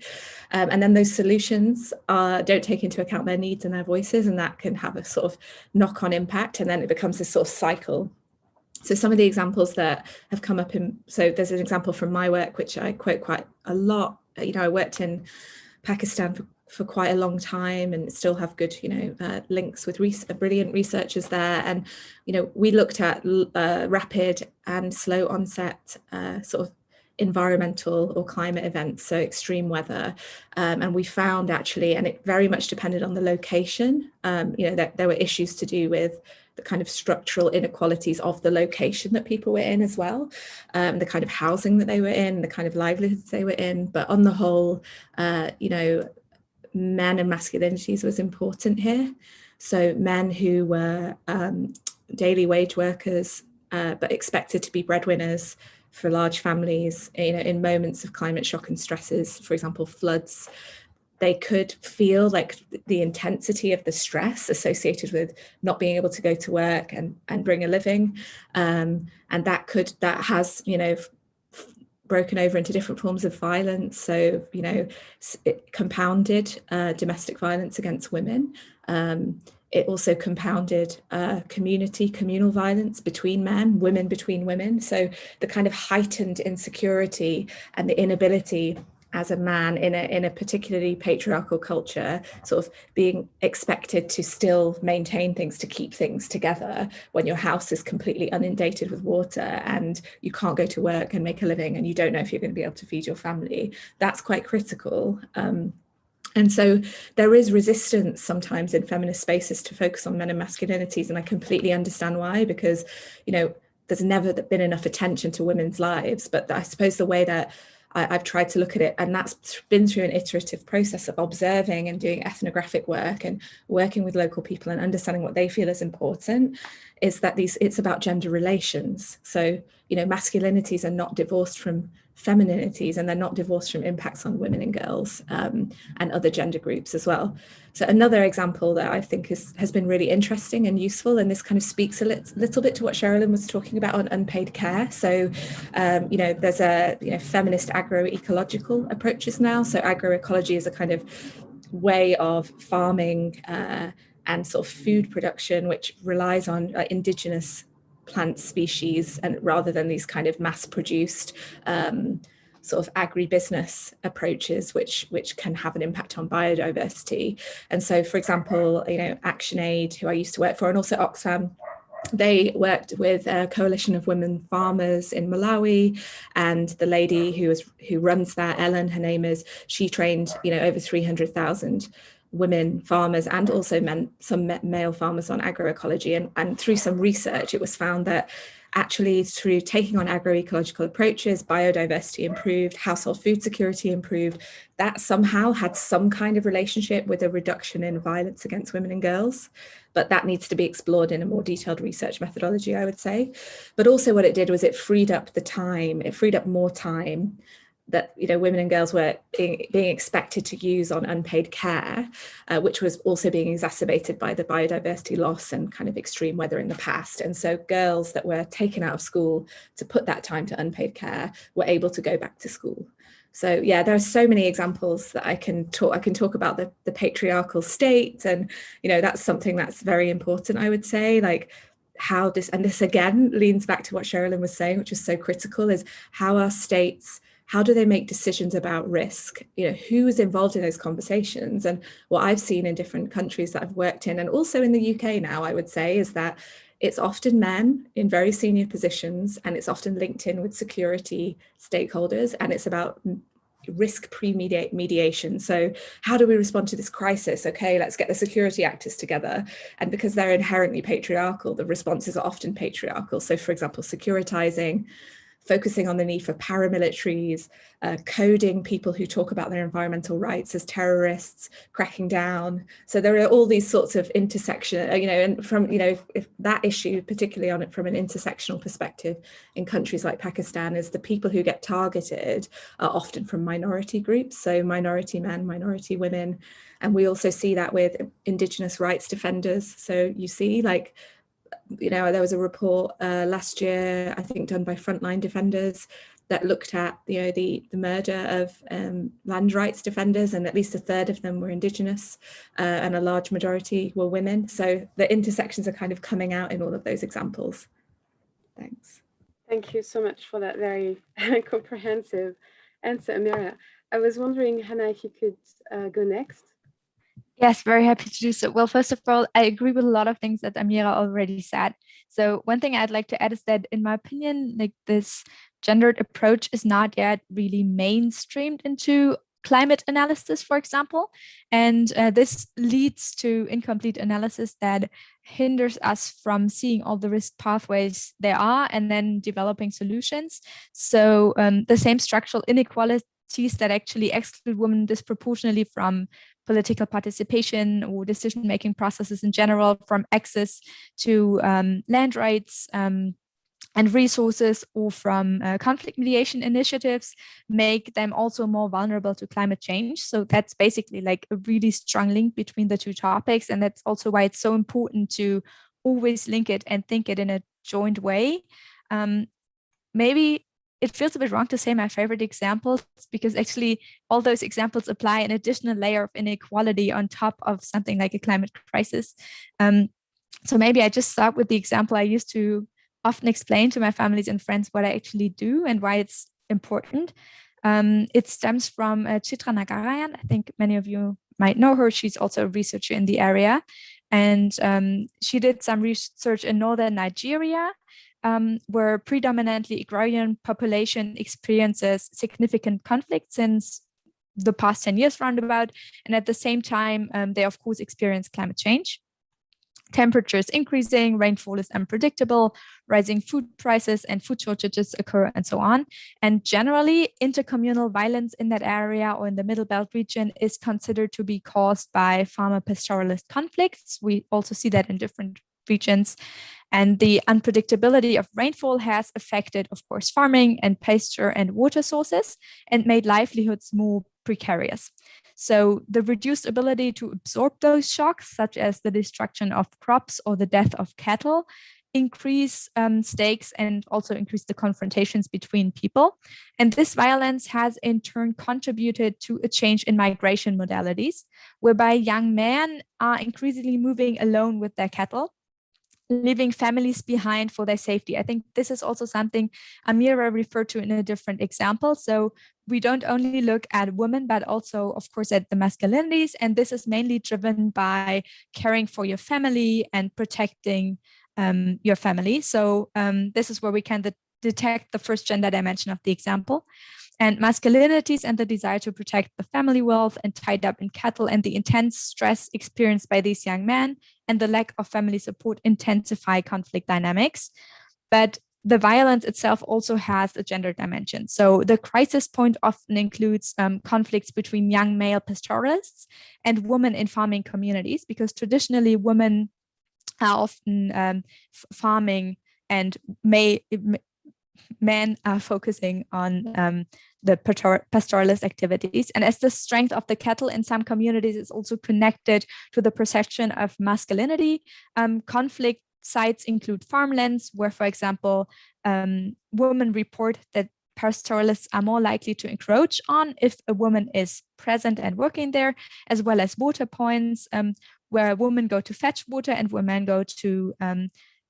And then those solutions don't take into account their needs and their voices, and that can have a sort of knock-on impact, and then it becomes this sort of cycle. So some of the examples that have come up so there's an example from my work, which I quote quite a lot. I worked in Pakistan for quite a long time and still have good, links with brilliant researchers there. And, we looked at rapid and slow onset sort of environmental or climate events, so extreme weather. And we found actually, and it very much depended on the location, that there were issues to do with the kind of structural inequalities of the location that people were in as well, the kind of housing that they were in, the kind of livelihoods they were in. But on the whole, men and masculinities was important here. So men who were daily wage workers, but expected to be breadwinners for large families, in moments of climate shock and stresses, for example, floods, they could feel like the intensity of the stress associated with not being able to go to work and bring a living. And that has, broken over into different forms of violence. So, it compounded domestic violence against women. It also compounded communal violence between men, women between women. So the kind of heightened insecurity and the inability as a man in a particularly patriarchal culture, sort of being expected to still maintain things, to keep things together when your house is completely inundated with water and you can't go to work and make a living and you don't know if you're going to be able to feed your family. That's quite critical. And so there is resistance sometimes in feminist spaces to focus on men and masculinities, and I completely understand why, because, there's never been enough attention to women's lives. But I suppose the way that I've tried to look at it, and that's been through an iterative process of observing and doing ethnographic work and working with local people and understanding what they feel is important, is that it's about gender relations. So, masculinities are not divorced from femininities, and they're not divorced from impacts on women and girls and other gender groups as well. So another example that I think has been really interesting and useful, and this kind of speaks a little bit to what Sherilyn was talking about on unpaid care. So, there's a feminist agroecological approaches now. So agroecology is a kind of way of farming and sort of food production, which relies on indigenous plant species, and rather than these kind of mass-produced sort of agribusiness approaches, which can have an impact on biodiversity. And so, for example, ActionAid, who I used to work for, and also Oxfam, they worked with a coalition of women farmers in Malawi, and the lady who runs that, Ellen, her name is, she trained over 300,000 women farmers and also some male farmers on agroecology, and through some research it was found that actually through taking on agroecological approaches, biodiversity improved, household food security improved. That somehow had some kind of relationship with a reduction in violence against women and girls, but that needs to be explored in a more detailed research methodology, I would say. But also what it did was it freed up more time that women and girls were being expected to use on unpaid care, which was also being exacerbated by the biodiversity loss and kind of extreme weather in the past. And so girls that were taken out of school to put that time to unpaid care were able to go back to school. So yeah, there are so many examples that I can talk about the patriarchal state, and that's something that's very important, I would say, like how this again leans back to what Sherilyn was saying, which is so critical, is how our states, how do they make decisions about risk? Who is involved in those conversations? And what I've seen in different countries that I've worked in, and also in the UK now, I would say, is that it's often men in very senior positions, and it's often linked in with security stakeholders, and it's about risk pre-mediation. So how do we respond to this crisis? Okay, let's get the security actors together. And because they're inherently patriarchal, the responses are often patriarchal. So for example, securitizing, focusing on the need for paramilitaries, coding people who talk about their environmental rights as terrorists, cracking down. So there are all these sorts of intersection, and from, if that issue, particularly on it from an intersectional perspective in countries like Pakistan, is the people who get targeted are often from minority groups. So minority men, minority women. And we also see that with indigenous rights defenders. So you see, like, there was a report last year, I think done by Frontline Defenders, that looked at the murder of land rights defenders, and at least a third of them were Indigenous, and a large majority were women. So the intersections are kind of coming out in all of those examples. Thanks. Thank you so much for that very comprehensive answer, Amira. I was wondering, Hannah, if you could go next. Yes, very happy to do so. Well, first of all, I agree with a lot of things that Amira already said. So one thing I'd like to add is that, in my opinion, like this gendered approach is not yet really mainstreamed into climate analysis, for example. And this leads to incomplete analysis that hinders us from seeing all the risk pathways there are and then developing solutions. So the same structural inequalities that actually exclude women disproportionately from political participation or decision-making processes in general, from access to land rights and resources, or from conflict mediation initiatives, make them also more vulnerable to climate change. So that's basically like a really strong link between the two topics. And that's also why it's so important to always link it and think it in a joint way. Maybe it feels a bit wrong to say my favorite examples, because actually all those examples apply an additional layer of inequality on top of something like a climate crisis. So maybe I just start with the example I used to often explain to my families and friends what I actually do and why it's important. It stems from Chitra Nagarayan. I think many of you might know her. She's also a researcher in the area. And she did some research in northern Nigeria, where predominantly agrarian population experiences significant conflict since the past 10 years roundabout. And at the same time, they of course experience climate change. Temperatures increasing, rainfall is unpredictable, rising food prices and food shortages occur, and so on. And generally, intercommunal violence in that area or in the Middle Belt region is considered to be caused by farmer-pastoralist conflicts. We also see that in different regions. And the unpredictability of rainfall has affected, of course, farming and pasture and water sources, and made livelihoods more precarious. So the reduced ability to absorb those shocks, such as the destruction of crops or the death of cattle, increase stakes and also increase the confrontations between people. And this violence has in turn contributed to a change in migration modalities, whereby young men are increasingly moving alone with their cattle, leaving families behind for their safety. I think this is also something Amira referred to in a different example. So we don't only look at women, but also, of course, at the masculinities. And this is mainly driven by caring for your family and protecting your family. So this is where we can detect the first gender dimension of the example. And masculinities and the desire to protect the family wealth and tied up in cattle, and the intense stress experienced by these young men and the lack of family support intensify conflict dynamics. But the violence itself also has a gender dimension. So the crisis point often includes conflicts between young male pastoralists and women in farming communities, because traditionally women are often farming, and men are focusing on the pastoralist activities. And as the strength of the cattle in some communities is also connected to the perception of masculinity, conflict sites include farmlands where, for example, women report that pastoralists are more likely to encroach on if a woman is present and working there, as well as water points where women go to fetch water and where men go to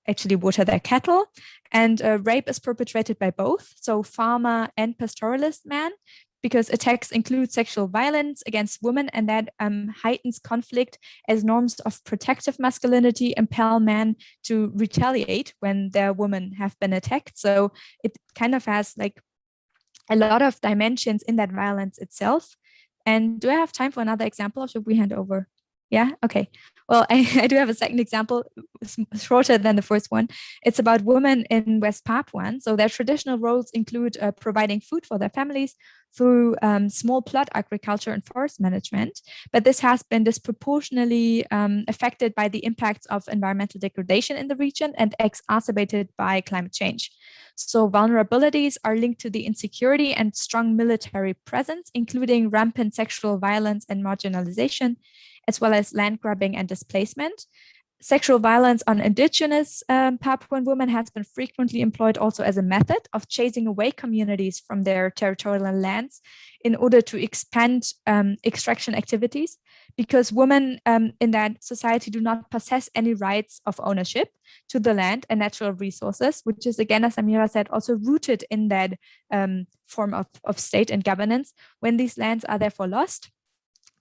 actually water their cattle. And rape is perpetrated by both, so farmer and pastoralist men, because attacks include sexual violence against women, and that heightens conflict as norms of protective masculinity impel men to retaliate when their women have been attacked. So it kind of has like a lot of dimensions in that violence itself. And do I have time for another example, or should we hand over? Yeah, okay. Well, I do have a second example, shorter than the first one. It's about women in West Papuan. So their traditional roles include providing food for their families through small plot agriculture and forest management. But this has been disproportionately affected by the impacts of environmental degradation in the region and exacerbated by climate change. So vulnerabilities are linked to the insecurity and strong military presence, including rampant sexual violence and marginalization, as well as land grabbing and displacement. Sexual violence on indigenous Papuan women has been frequently employed also as a method of chasing away communities from their territorial lands in order to expand extraction activities, because women in that society do not possess any rights of ownership to the land and natural resources, which is, again, as Amira said, also rooted in that form of state and governance. When these lands are therefore lost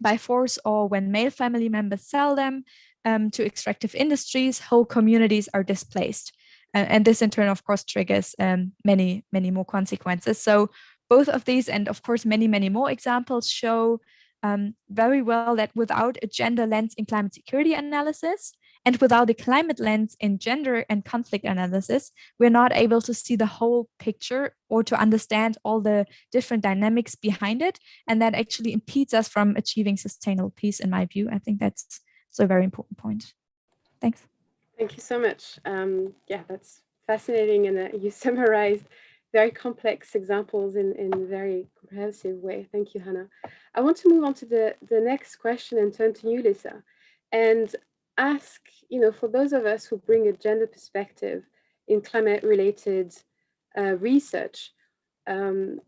by force, or when male family members sell them to extractive industries, whole communities are displaced. And this in turn, of course, triggers many more consequences. So both of these, and of course, many more examples, show very well that without a gender lens in climate security analysis, and without a climate lens in gender and conflict analysis, we're not able to see the whole picture or to understand all the different dynamics behind it. And that actually impedes us from achieving sustainable peace, in my view. I think that's a very important point. Thanks. Thank you so much. Yeah, that's fascinating. And you summarized very complex examples in a very comprehensive way. Thank you, Hannah. I want to move on to the next question and turn to you, Lisa, and ask, for those of us who bring a gender perspective in climate-related research, do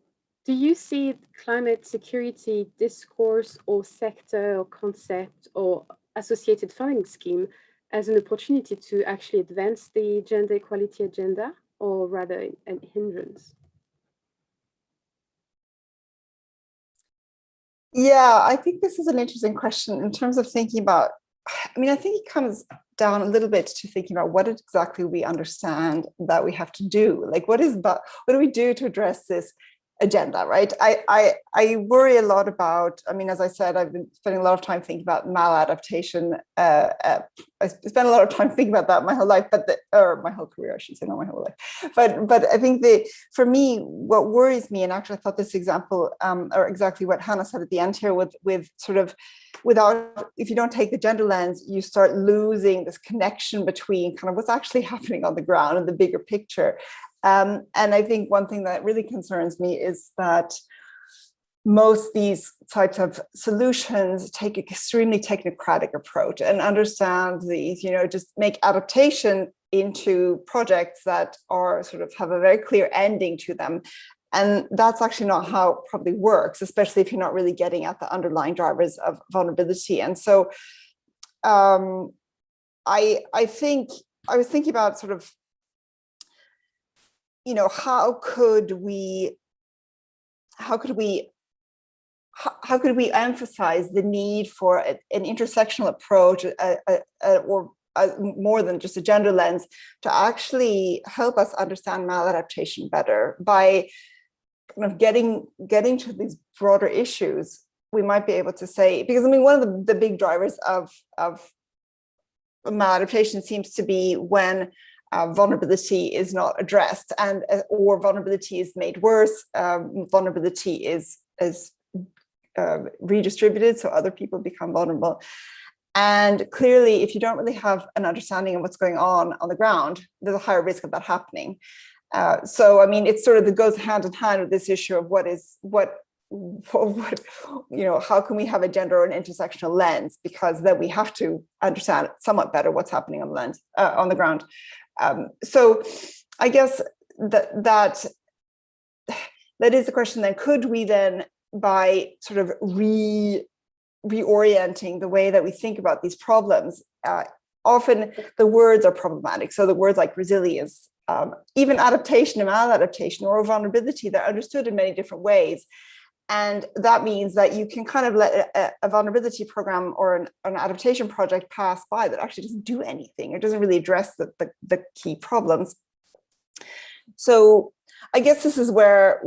you see climate security discourse or sector or concept or associated funding scheme as an opportunity to actually advance the gender equality agenda, or rather a hindrance? Yeah, I think this is an interesting question in terms of thinking about, I think it comes down a little bit to thinking about what exactly we understand that we have to do. Like, what do we do to address this agenda, right? I worry a lot about, as I said, I've been spending a lot of time thinking about maladaptation. I spent a lot of time thinking about that my whole life, or my whole career, I should say, not my whole life. But I think for me, what worries me, and actually I thought this example, or exactly what Hannah said at the end here, with sort of, if you don't take the gender lens, you start losing this connection between kind of what's actually happening on the ground and the bigger picture. And I think one thing that really concerns me is that most these types of solutions take an extremely technocratic approach and understand these, just make adaptation into projects that are sort of have a very clear ending to them. And that's actually not how it probably works, especially if you're not really getting at the underlying drivers of vulnerability. And so I think I was thinking about sort of, how could we emphasize the need for an intersectional approach, or more than just a gender lens, to actually help us understand maladaptation better by kind of getting to these broader issues. We might be able to say, because one of the big drivers of maladaptation seems to be when vulnerability is not addressed, and or vulnerability is made worse, vulnerability is redistributed, so other people become vulnerable. And clearly, if you don't really have an understanding of what's going on the ground, there's a higher risk of that happening. So it's sort of, it goes hand in hand with this issue of how can we have a gender or an intersectional lens, because then we have to understand somewhat better what's happening on the ground. So I guess that is the question then. Could we then, by sort of reorienting the way that we think about these problems, often the words are problematic. So the words like resilience, even adaptation and maladaptation, or vulnerability, they're understood in many different ways. And that means that you can kind of let a vulnerability program or an adaptation project pass by that actually doesn't do anything. It doesn't really address the key problems. So I guess this is where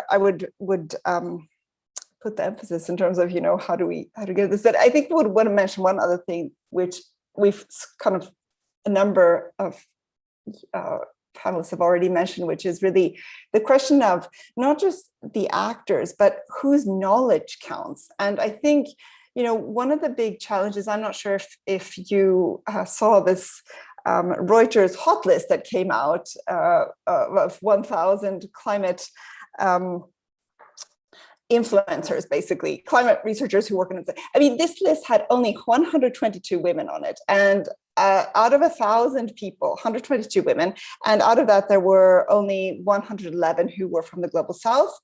I would put the emphasis in terms of, how do we get this. But I think I would want to mention one other thing, which we've kind of a number of panelists have already mentioned, which is really the question of not just the actors, but whose knowledge counts. And I think, one of the big challenges, I'm not sure if you saw this Reuters hot list that came out of 1,000 climate influencers, basically climate researchers who work on it. This list had only 122 women on it, and out of 1,000 people, 122 women, and out of that there were only 111 who were from the global south,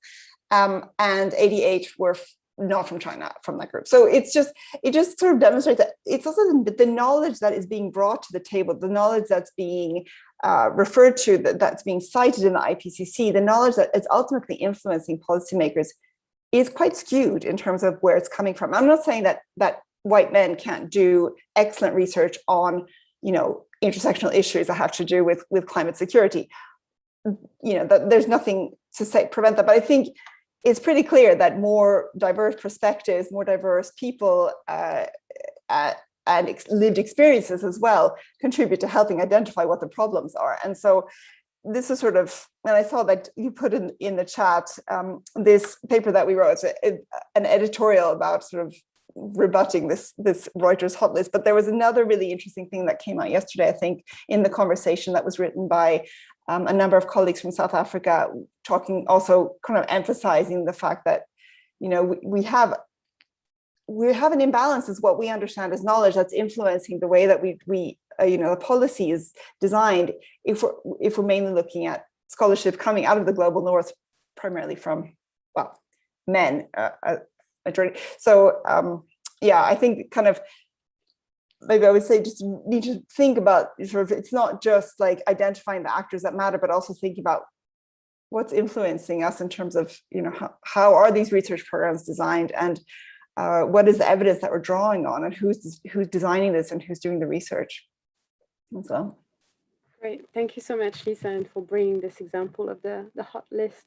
and 88 were not from China, from that group. So it just sort of demonstrates that it's also the knowledge that is being brought to the table, the knowledge that's being referred to, that's being cited in the IPCC, the knowledge that is ultimately influencing policymakers is quite skewed in terms of where it's coming from. I'm not saying that white men can't do excellent research on, intersectional issues that have to do with climate security. That there's nothing to prevent that, but I think it's pretty clear that more diverse perspectives, more diverse people, and lived experiences as well contribute to helping identify what the problems are. And so this is sort of, and I saw that you put in the chat this paper that we wrote, an editorial about sort of rebutting this Reuters hot list. But there was another really interesting thing that came out yesterday, I think, in the conversation that was written by a number of colleagues from South Africa, talking, also kind of emphasizing the fact that, we have an imbalance as what we understand as knowledge that's influencing the way that we the policy is designed, if we're mainly looking at scholarship coming out of the global north, primarily from, men, majority. So I think kind of, maybe I would say just need to think about sort of, it's not just like identifying the actors that matter, but also thinking about what's influencing us in terms of, how are these research programs designed, and what is the evidence that we're drawing on, and who's designing this and who's doing the research. And so. Great, thank you so much, Lisa, and for bringing this example of the hot list.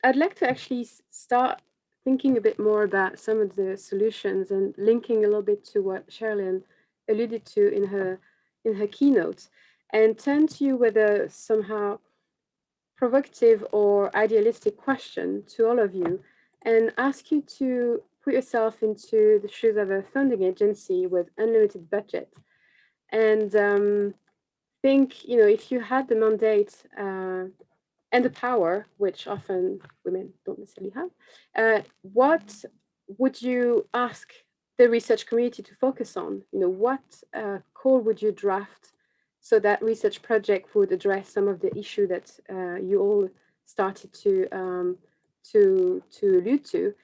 I'd like to actually start thinking a bit more about some of the solutions and linking a little bit to what Sherilyn alluded to in her keynote, and turn to you with a somehow provocative or idealistic question to all of you, and ask you to put yourself into the shoes of a funding agency with unlimited budget, and think, if you had the mandate and the power, which often women don't necessarily have, what would you ask the research community to focus on? What call would you draft so that research project would address some of the issue that you all started to allude to?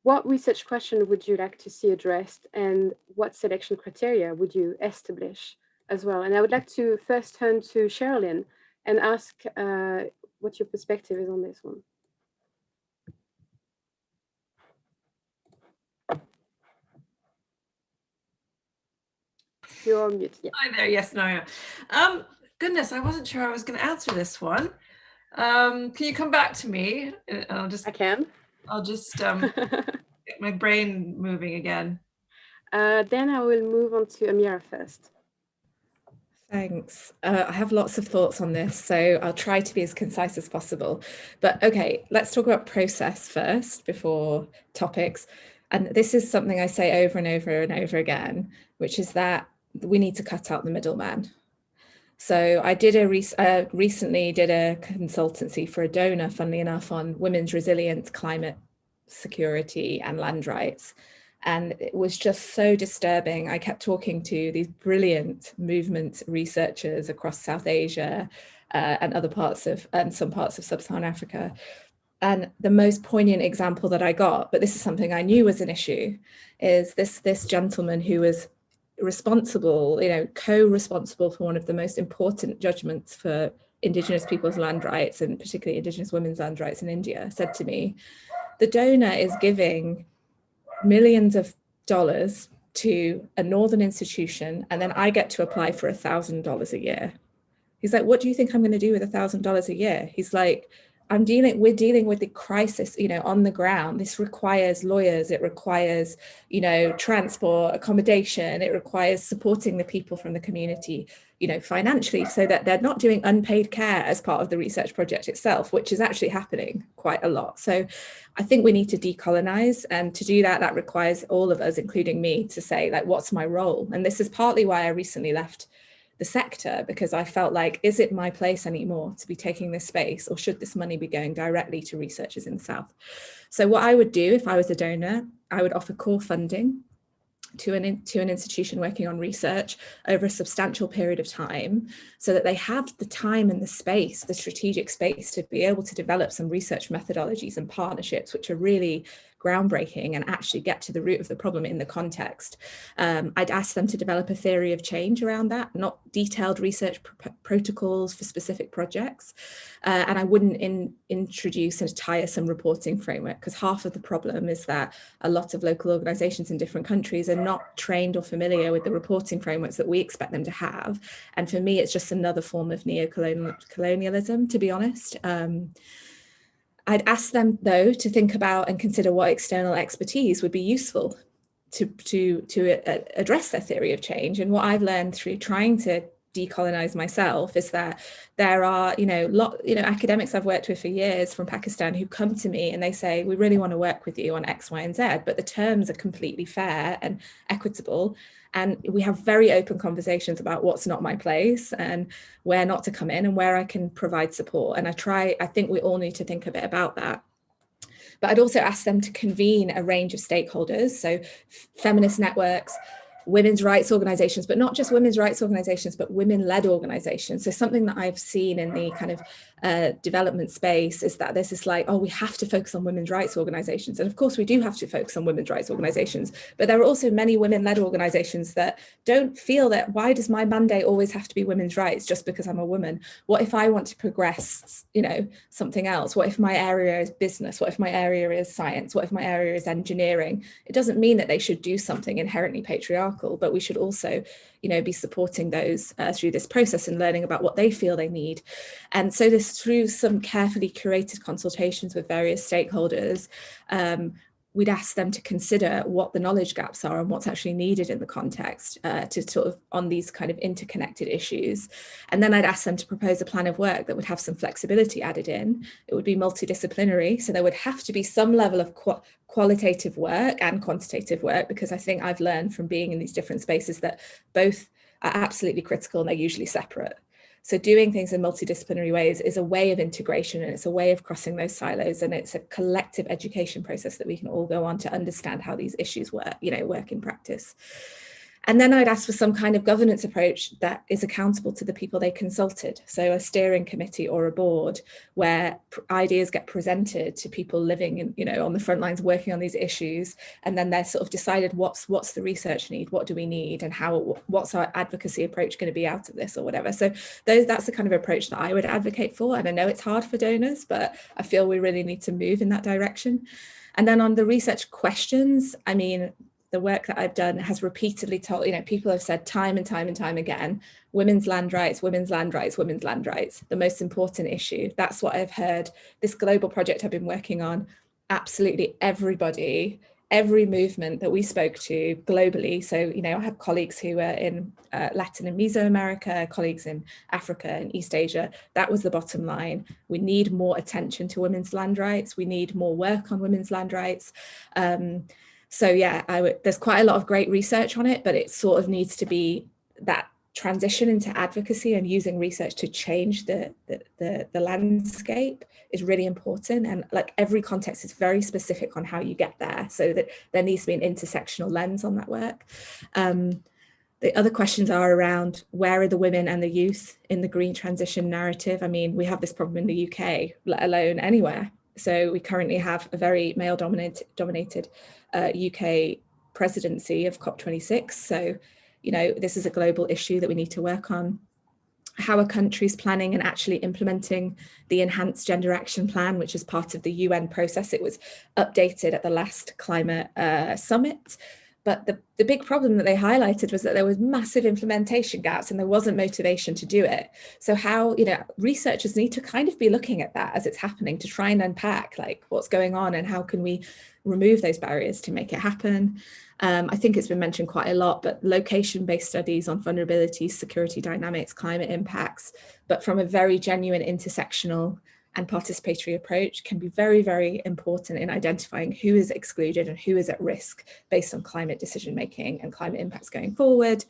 What research question would you like to see addressed, and what selection criteria would you establish as well? And I would like to first turn to Sherilyn and ask what your perspective is on this one. You're on mute. Yeah. Hi there. Yes, no, I am. Goodness, I wasn't sure I was going to answer this one. Can you come back to me? And I can. I'll just get my brain moving again. Then I will move on to Amira first. Thanks. I have lots of thoughts on this, so I'll try to be as concise as possible. But okay, let's talk about process first before topics. And this is something I say over and over and over again, which is that we need to cut out the middleman. So I did recently did a consultancy for a donor, funnily enough, on women's resilience, climate security, and land rights. And it was just so disturbing. I kept talking to these brilliant movement researchers across South Asia and some parts of Sub-Saharan Africa. And the most poignant example that I got, but this is something I knew was an issue, is this gentleman who was responsible, co-responsible for one of the most important judgments for Indigenous people's land rights, and particularly Indigenous women's land rights in India, said to me, the donor is giving millions of dollars to a northern institution, and then I get to apply for $1,000 a year. He's like, what do you think I'm going to do with $1,000 a year? He's like, we're dealing with the crisis, on the ground. This requires lawyers, it requires, transport, accommodation, it requires supporting the people from the community, financially, so that they're not doing unpaid care as part of the research project itself, which is actually happening quite a lot. So I think we need to decolonize, and to do that requires all of us, including me, to say, like, what's my role? And this is partly why I recently left the sector, because I felt like, is it my place anymore to be taking this space, or should this money be going directly to researchers in the South? So what I would do if I was a donor, I would offer core funding. to an institution working on research over a substantial period of time, so that they have the time and the space, the strategic space, to be able to develop some research methodologies and partnerships which are really groundbreaking and actually get to the root of the problem in the context. I'd ask them to develop a theory of change around that, not detailed research protocols for specific projects. And I wouldn't introduce a tiresome reporting framework, because half of the problem is that a lot of local organizations in different countries are not trained or familiar with the reporting frameworks that we expect them to have. And for me, it's just another form of neo-colonialism, to be honest. I'd ask them, though, to think about and consider what external expertise would be useful to address their theory of change. And what I've learned through trying to decolonize myself is that there are, academics I've worked with for years from Pakistan who come to me and they say, we really want to work with you on X, Y, and Z, but the terms are completely fair and equitable. And we have very open conversations about what's not my place and where not to come in and where I can provide support. And I think we all need to think a bit about that. But I'd also ask them to convene a range of stakeholders, so feminist networks, women's rights organizations, but not just women's rights organizations, but women-led organizations. So something that I've seen in the kind of development space is that there's this like, oh, we have to focus on women's rights organizations. And of course we do have to focus on women's rights organizations, but there are also many women-led organizations that don't feel that, why does my mandate always have to be women's rights just because I'm a woman? What if I want to progress, something else? What if my area is business? What if my area is science? What if my area is engineering? It doesn't mean that they should do something inherently patriarchal, but we should also, be supporting those through this process and learning about what they feel they need. And so this, through some carefully curated consultations with various stakeholders, we'd ask them to consider what the knowledge gaps are and what's actually needed in the context to sort of on these kind of interconnected issues. And then I'd ask them to propose a plan of work that would have some flexibility added in. It would be multidisciplinary, so there would have to be some level of qualitative work and quantitative work, because I think I've learned from being in these different spaces that both are absolutely critical and they're usually separate. So doing things in multidisciplinary ways is a way of integration, and it's a way of crossing those silos, and it's a collective education process that we can all go on to understand how these issues work, work in practice. And then I'd ask for some kind of governance approach that is accountable to the people they consulted. So a steering committee or a board where ideas get presented to people living in, on the front lines working on these issues. And then they're sort of decided what's the research need, what do we need, and what's our advocacy approach going to be out of this or whatever. So that's the kind of approach that I would advocate for. And I know it's hard for donors, but I feel we really need to move in that direction. And then on the research questions, the work that I've done has repeatedly told, people have said time and time and time again, women's land rights, women's land rights, women's land rights, the most important issue. That's what I've heard. This global project I've been working on, absolutely everybody, every movement that we spoke to globally. So, I have colleagues who are in Latin and Mesoamerica, colleagues in Africa and East Asia. That was the bottom line. We need more attention to women's land rights. We need more work on women's land rights. So yeah, there's quite a lot of great research on it, but it sort of needs to be that transition into advocacy and using research to change the landscape is really important. And like every context is very specific on how you get there, so that there needs to be an intersectional lens on that work. The other questions are around where are the women and the youth in the green transition narrative? We have this problem in the UK, let alone anywhere. So we currently have a very male-dominated UK presidency of COP26. So, this is a global issue that we need to work on. How are countries planning and actually implementing the Enhanced Gender Action Plan, which is part of the UN process? It was updated at the last climate summit. But the big problem that they highlighted was that there was massive implementation gaps and there wasn't motivation to do it. So how, researchers need to kind of be looking at that as it's happening to try and unpack like what's going on and how can we remove those barriers to make it happen. I think it's been mentioned quite a lot, but location-based studies on vulnerabilities, security dynamics, climate impacts, but from a very genuine intersectional and participatory approach can be very, very important in identifying who is excluded and who is at risk based on climate decision-making and climate impacts going forward.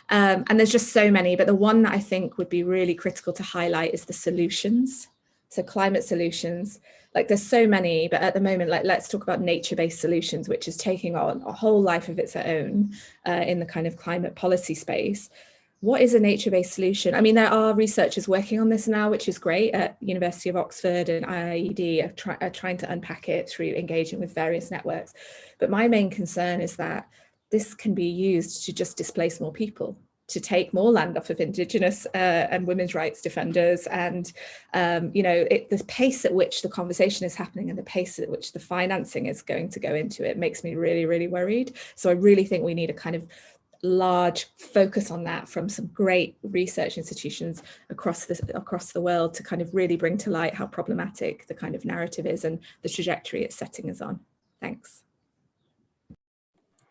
And there's just so many, but the one that I think would be really critical to highlight is the solutions. So climate solutions. like there's so many, but at the moment, like let's talk about nature-based solutions, which is taking on a whole life of its own in the kind of climate policy space. What is a nature-based solution? I mean, there are researchers working on this now, which is great, at University of Oxford and IIED are trying to unpack it through engaging with various networks. But my main concern is that this can be used to just displace more people, to take more land off of Indigenous and women's rights defenders. And, the pace at which the conversation is happening and the pace at which the financing is going to go into it makes me really, really worried. So I really think we need a kind of large focus on that from some great research institutions across the world to kind of really bring to light how problematic the kind of narrative is and the trajectory it's setting us on. Thanks.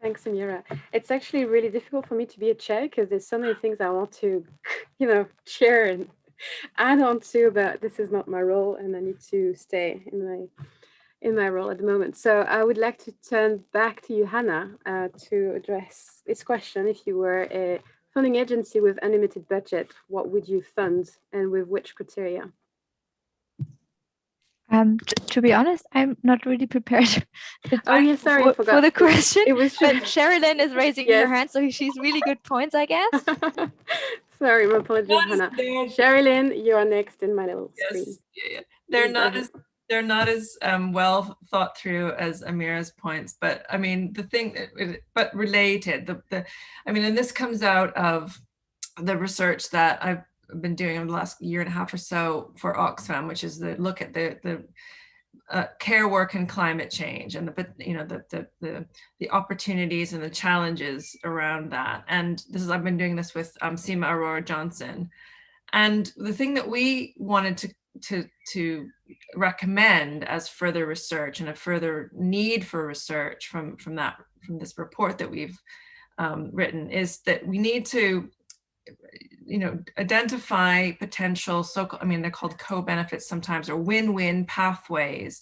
Thanks, Amira. It's actually really difficult for me to be a chair because there's so many things I want to, share and add on to, but this is not my role, and I need to stay in my role at the moment. So I would like to turn back to you, Hannah, to address this question. If you were a funding agency with unlimited budget, what would you fund and with which criteria? To be honest, I'm not really prepared for the question. It was but Sherilyn is raising her hand, so she's really good points, I guess. Sorry, my apologies, Hannah. Sherilyn, you are next in my little screen. Yeah. They're not as well thought through as Amira's points, but I mean but related. And this comes out of the research that I've been doing over the last year and a half or so for Oxfam, which is the look at the care work and climate change and the opportunities and the challenges around that. And I've been doing this with Seema Aurora Johnson. And the thing that we wanted to recommend as further research and a further need for research from this report that we've written is that we need to identify potential they're called co-benefits sometimes, or win-win pathways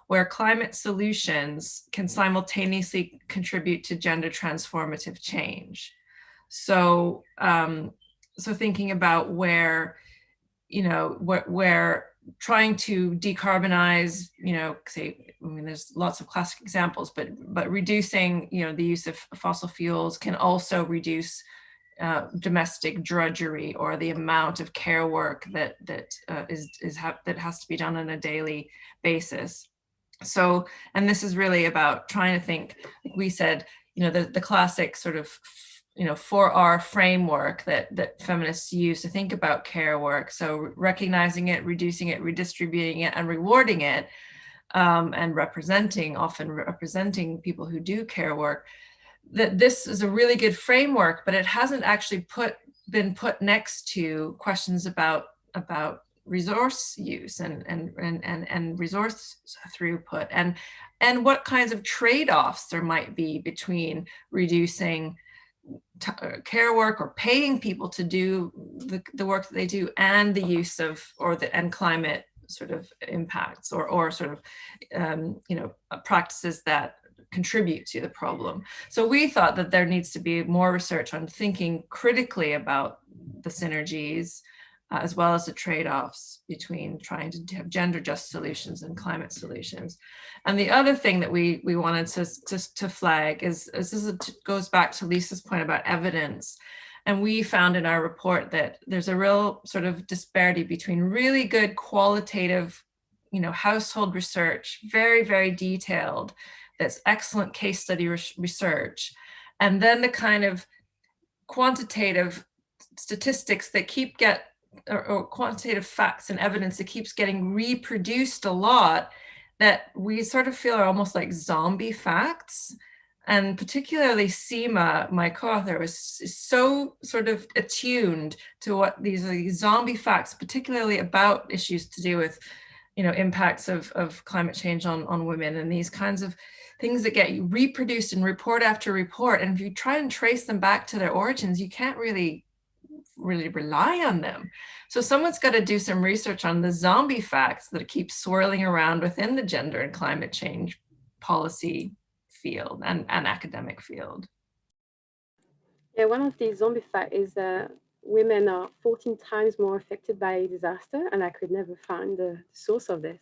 where climate solutions can simultaneously contribute to gender transformative change. So thinking about where trying to decarbonize, there's lots of classic examples, but reducing, the use of fossil fuels can also reduce domestic drudgery or the amount of care work that has to be done on a daily basis. So, and this is really about trying to think, like we said, the classic sort of 4R framework that feminists use to think about care work. So recognizing it, reducing it, redistributing it, and rewarding it, and often representing people who do care work. That this is a really good framework, but it hasn't actually been put next to questions about resource use and resource throughput and what kinds of trade-offs there might be between reducing care work or paying people to do the work that they do and the use of and climate sort of impacts or sort of practices that contribute to the problem. So we thought that there needs to be more research on thinking critically about the synergies as well as the trade-offs between trying to have gender just solutions and climate solutions. And the other thing that we wanted to flag is goes back to Lisa's point about evidence. And we found in our report that there's a real sort of disparity between really good qualitative, household research, very, very detailed, that's excellent case study research, and then the kind of quantitative statistics that or quantitative facts and evidence that keeps getting reproduced a lot that we sort of feel are almost like zombie facts. And particularly Seema, my co-author, is so sort of attuned to what these zombie facts, particularly about issues to do with, impacts of climate change on women and these kinds of things that get reproduced in report after report. And if you try and trace them back to their origins, you can't really rely on them. So someone's got to do some research on the zombie facts that keep swirling around within the gender and climate change policy field and academic field. Yeah, one of these zombie facts is that women are 14 times more affected by disaster, and I could never find the source of this.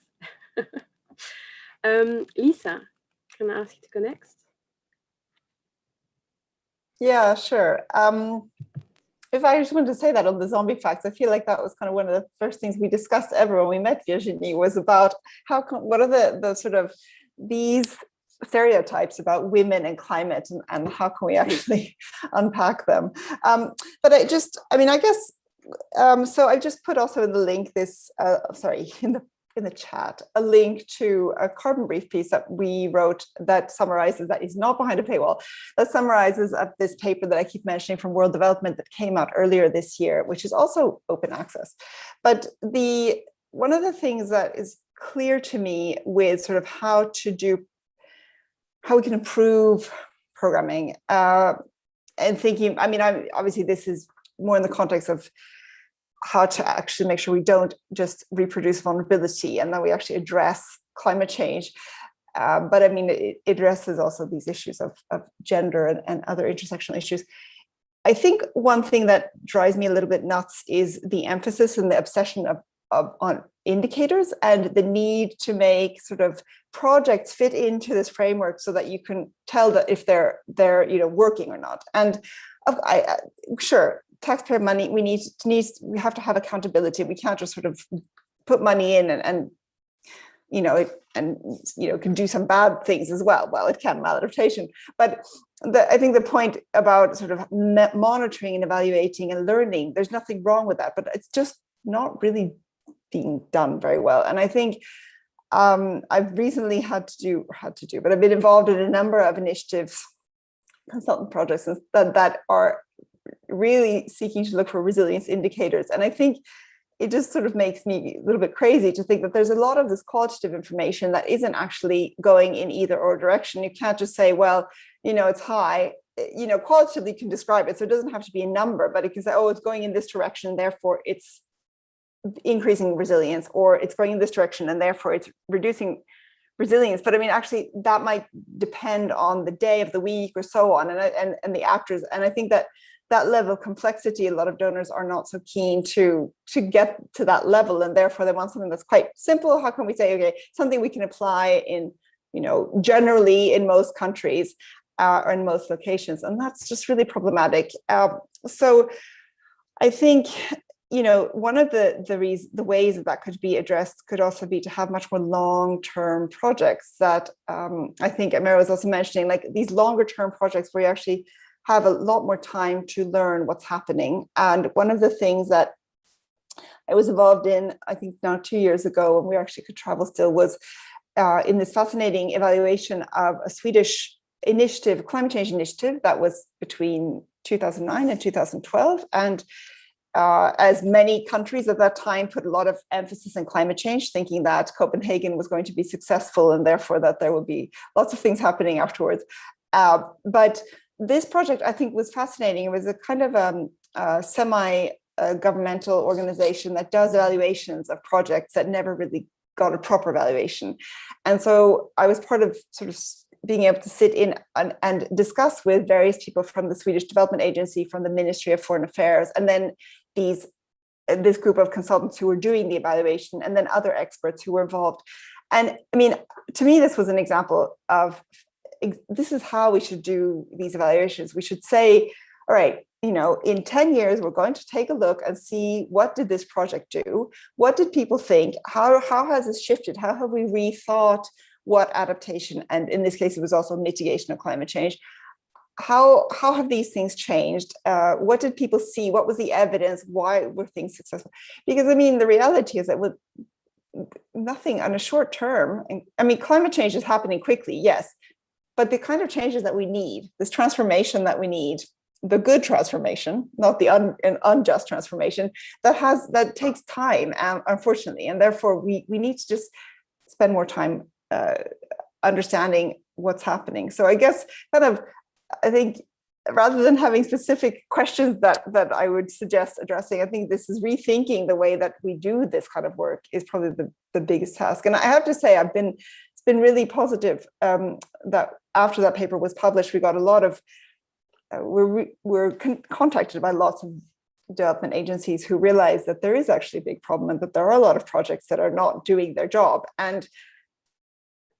Lisa, can I ask you to go next? Yeah, sure. If I just wanted to say that on the zombie facts, I feel like that was kind of one of the first things we discussed ever when we met Virginie, was about what are the sort of these stereotypes about women and climate, and how can we actually unpack them. But I guess, so I just put also in the link this, in the chat, a link to a Carbon Brief piece that we wrote that summarizes, that is not behind a paywall, that summarizes this paper that I keep mentioning from World Development that came out earlier this year, which is also open access. But one of the things that is clear to me with sort of how we can improve programming and thinking, obviously this is more in the context of how to actually make sure we don't just reproduce vulnerability and that we actually address climate change. But it addresses also these issues of gender and other intersectional issues. I think one thing that drives me a little bit nuts is the emphasis and the obsession on indicators and the need to make sort of projects fit into this framework so that you can tell that if they're working or not. And sure, taxpayer money, we have to have accountability. We can't just sort of put money in and can do some bad things as well. Well, it can, maladaptation. But I think the point about sort of monitoring and evaluating and learning, there's nothing wrong with that, but it's just not really being done very well. And I think I've recently but I've been involved in a number of initiatives, consultant projects that are really seeking to look for resilience indicators. And I think it just sort of makes me a little bit crazy to think that there's a lot of this qualitative information that isn't actually going in either or direction. You can't just say, well, it's high, qualitatively you can describe it. So it doesn't have to be a number, but it can say, oh, it's going in this direction, therefore it's increasing resilience, or it's going in this direction and therefore it's reducing resilience. But actually that might depend on the day of the week or so on, and the actors. And I think that level of complexity, a lot of donors are not so keen to get to that level, and therefore they want something that's quite simple. How can we say, okay, something we can apply in, generally in most countries or in most locations, and that's just really problematic. So I think, one of the ways that could be addressed could also be to have much more long-term projects that I think Amira was also mentioning, like these longer-term projects where you actually have a lot more time to learn what's happening. And one of the things that I was involved in, I think now 2 years ago, when we actually could travel still, was in this fascinating evaluation of a Swedish initiative, climate change initiative, that was between 2009 and 2012. And as many countries at that time put a lot of emphasis on climate change, thinking that Copenhagen was going to be successful and therefore that there would be lots of things happening afterwards. But this project, I think, was fascinating. It was a kind of semi-governmental organization that does evaluations of projects that never really got a proper evaluation. And so I was part of sort of being able to sit in and discuss with various people from the Swedish Development Agency, from the Ministry of Foreign Affairs, and then this group of consultants who were doing the evaluation, and then other experts who were involved. And to me, this was an example of, this is how we should do these evaluations. We should say, all right, in 10 years, we're going to take a look and see, what did this project do? What did people think? How has this shifted? How have we rethought what adaptation, and in this case, it was also mitigation of climate change. How have these things changed? What did people see? What was the evidence? Why were things successful? Because the reality is that with nothing on a short term, climate change is happening quickly, yes, but the kind of changes that we need, this transformation that we need, the good transformation, not the unjust transformation, that takes time, unfortunately, and therefore we need to just spend more time understanding what's happening. So I guess I think rather than having specific questions that I would suggest addressing, I think this is rethinking the way that we do this kind of work is probably the biggest task. And I have to say, it's been really positive that after that paper was published, we got a lot of, we're contacted by lots of development agencies who realize that there is actually a big problem and that there are a lot of projects that are not doing their job. And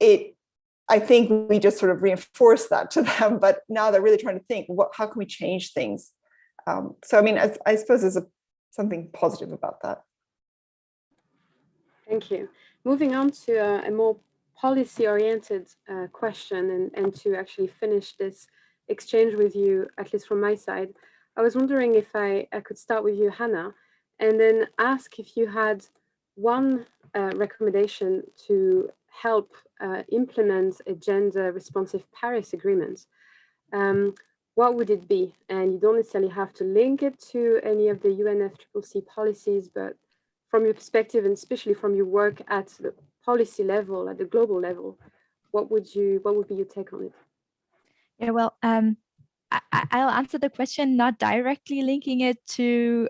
I think we just sort of reinforce that to them, but now they're really trying to think, how can we change things? So, I mean, I suppose there's something positive about that. Thank you. Moving on to a more policy-oriented question, and to actually finish this exchange with you, at least from my side, I was wondering if I could start with you, Hannah, and then ask if you had one recommendation to help implement a gender-responsive Paris Agreement. What would it be? And you don't necessarily have to link it to any of the UNFCCC policies, but from your perspective, and especially from your work at the policy level, at the global level, what would be your take on it? Yeah, well, I'll answer the question not directly linking it to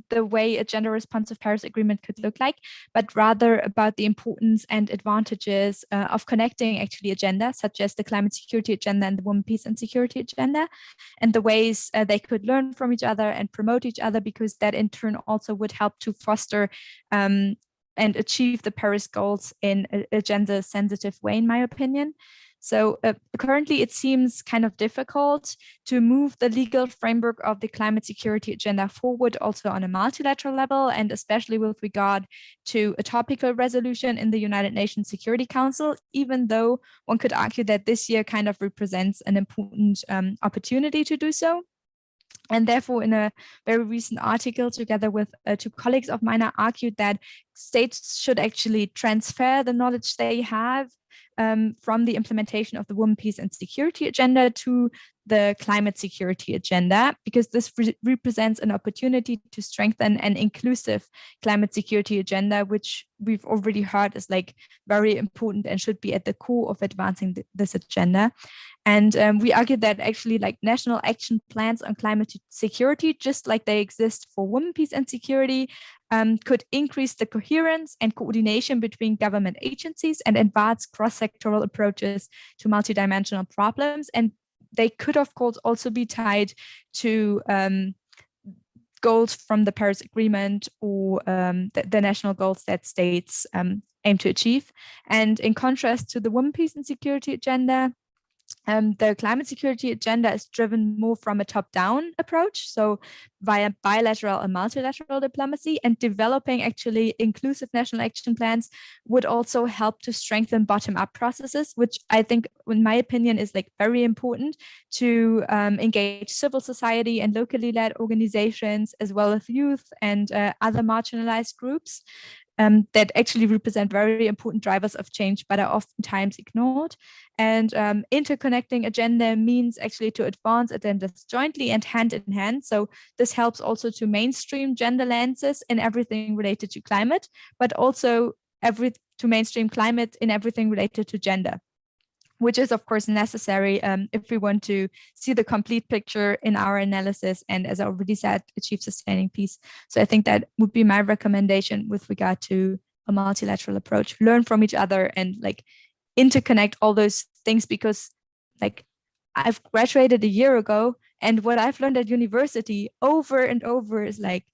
the way a gender responsive Paris Agreement could look like, but rather about the importance and advantages of connecting actually agendas such as the climate security agenda and the women, peace and security agenda, and the ways they could learn from each other and promote each other, because that in turn also would help to foster and achieve the Paris goals in a gender sensitive way, in my opinion. So currently, it seems kind of difficult to move the legal framework of the climate security agenda forward also on a multilateral level, and especially with regard to a topical resolution in the United Nations Security Council, even though one could argue that this year kind of represents an important opportunity to do so. And therefore, in a very recent article, together with two colleagues of mine, I argued that states should actually transfer the knowledge they have from the implementation of the Women, Peace and Security agenda to the climate security agenda, because this represents an opportunity to strengthen an inclusive climate security agenda, which we've already heard is like very important and should be at the core of advancing this agenda. And we argue that actually like national action plans on climate security, just like they exist for women, peace and security, could increase the coherence and coordination between government agencies and advance cross-sectoral approaches to multidimensional problems. And they could, of course, also be tied to goals from the Paris Agreement or the national goals that states aim to achieve. And in contrast to the Women, Peace and Security agenda, the climate security agenda is driven more from a top-down approach, so via bilateral and multilateral diplomacy, and developing actually inclusive national action plans would also help to strengthen bottom-up processes, which I think, in my opinion, is like very important to engage civil society and locally led organizations, as well as youth and other marginalized groups. That actually represent very important drivers of change, but are oftentimes ignored. And interconnecting agenda means actually to advance agendas jointly and hand in hand. So this helps also to mainstream gender lenses in everything related to climate, but also to mainstream climate in everything related to gender, which is, of course, necessary if we want to see the complete picture in our analysis and, as I already said, achieve sustaining peace. So I think that would be my recommendation with regard to a multilateral approach. Learn from each other and like interconnect all those things, because like I've graduated a year ago, and what I've learned at university over and over is like,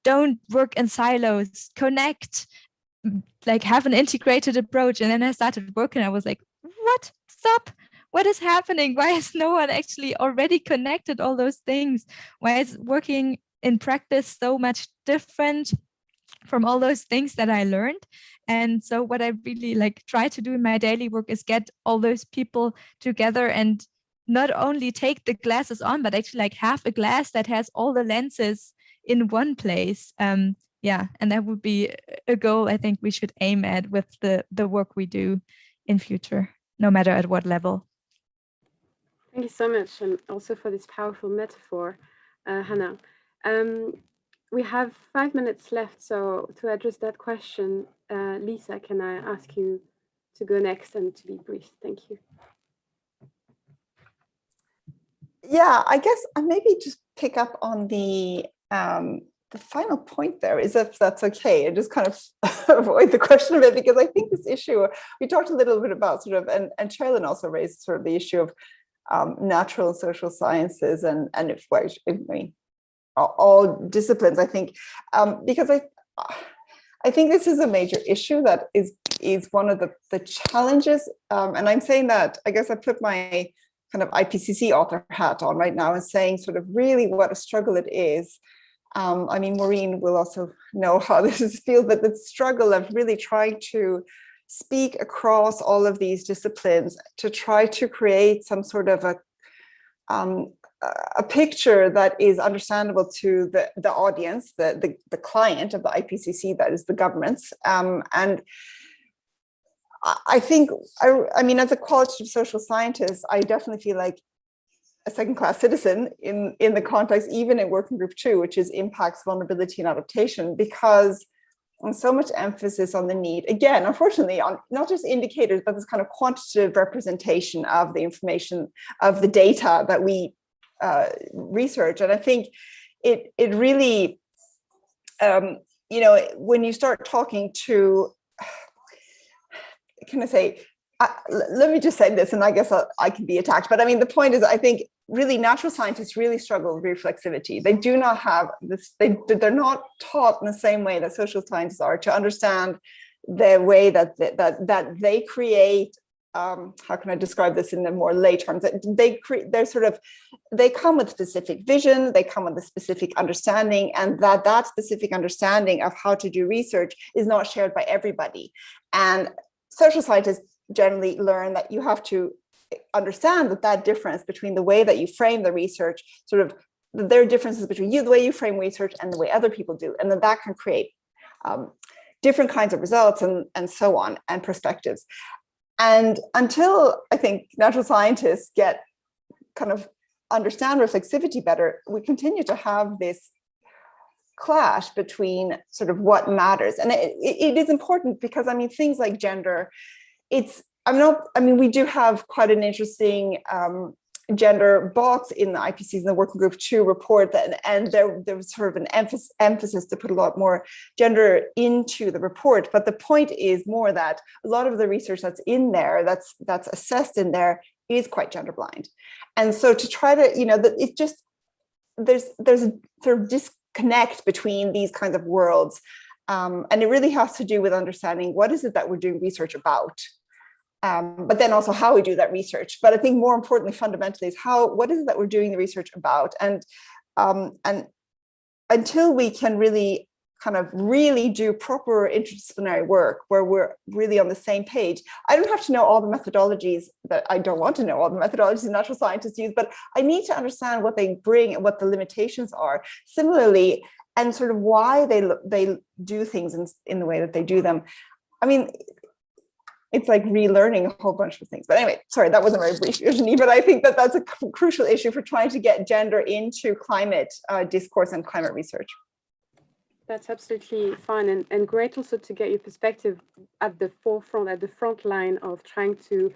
don't work in silos, connect, like have an integrated approach. And then I started working, I was like, what? Stop. What is happening? Why has no one actually already connected all those things? Why is working in practice so much different from all those things that I learned? And so what I really like try to do in my daily work is get all those people together and not only take the glasses on, but actually like have a glass that has all the lenses in one place. Yeah, and that would be a goal I think we should aim at with the work we do in future, no matter at what level. Thank you so much, and also for this powerful metaphor, Hannah. We have 5 minutes left, so to address that question, Lisa, can I ask you to go next and to be brief? Thank you. Yeah, I guess I maybe just pick up on the final point there, is if that's okay, and just kind of avoid the question of it, because I think this issue, we talked a little bit about sort of, and Sherilyn also raised sort of the issue of natural and social sciences and if all disciplines, I think, because I think this is a major issue that is is one of the challenges. And I'm saying that, I guess I put my kind of IPCC author hat on right now and saying sort of really what a struggle it is. I mean, Maureen will also know how this is feels, but the struggle of really trying to speak across all of these disciplines to try to create some sort of a picture that is understandable to the audience, the client of the IPCC, that is the governments. And I think, I mean, as a qualitative social scientist, I definitely feel like a second-class citizen in the context, even in working group 2, which is impacts, vulnerability, and adaptation, because so much emphasis on the need, again, unfortunately, on not just indicators, but this kind of quantitative representation of the information, of the data that we research. And I think it really, you know, when you start talking to, can I say, let me just say this, and I guess I can be attacked, but I mean, the point is, I think really natural scientists really struggle with reflexivity. They do not have this, they're not taught in the same way that social scientists are to understand the way that they create, how can I describe this in the more lay terms, that they come with specific vision, they come with a specific understanding, and that specific understanding of how to do research is not shared by everybody. And social scientists generally learn that you have to understand that difference between the way that you frame the research, sort of there are differences between the way you frame research and the way other people do, and then that can create different kinds of results and so on, and perspectives. And until I think natural scientists get kind of understand reflexivity better, we continue to have this clash between sort of what matters. And it is important because, I mean, things like gender, we do have quite an interesting gender box in the IPCC, in the Working Group 2 report, and there was sort of an emphasis to put a lot more gender into the report. But the point is more that a lot of the research that's in there, that's assessed in there, is quite gender blind. And so to try to, you know, it's just, there's a sort of disconnect between these kinds of worlds. And it really has to do with understanding what is it that we're doing research about. But then also how we do that research. But I think more importantly, fundamentally, is what is it that we're doing the research about? And until we can really do proper interdisciplinary work where we're really on the same page, I don't have to know all the methodologies that I don't want to know all the methodologies natural scientists use, but I need to understand what they bring and what the limitations are. Similarly, and sort of why they do things in the way that they do them. I mean, it's like relearning a whole bunch of things. But anyway, sorry, that wasn't very brief, Eugenie, but I think that that's a crucial issue for trying to get gender into climate discourse and climate research. That's absolutely fine, and great also to get your perspective at the forefront, at the front line of trying to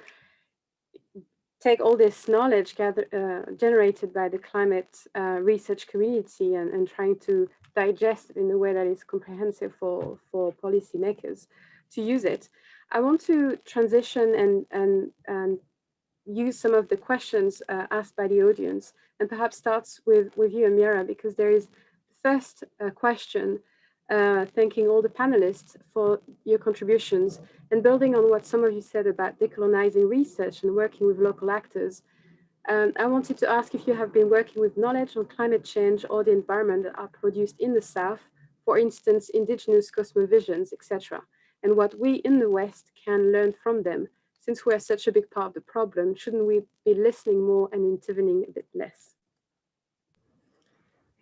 take all this knowledge generated by the climate research community and trying to digest it in a way that is comprehensive for policymakers to use it. I want to transition and use some of the questions asked by the audience, and perhaps starts with you, Amira, because there is first question, thanking all the panelists for your contributions and building on what some of you said about decolonizing research and working with local actors. I wanted to ask if you have been working with knowledge on climate change or the environment that are produced in the South, for instance, indigenous cosmovisions, etc., and what we in the West can learn from them. Since we're such a big part of the problem, shouldn't we be listening more and intervening a bit less?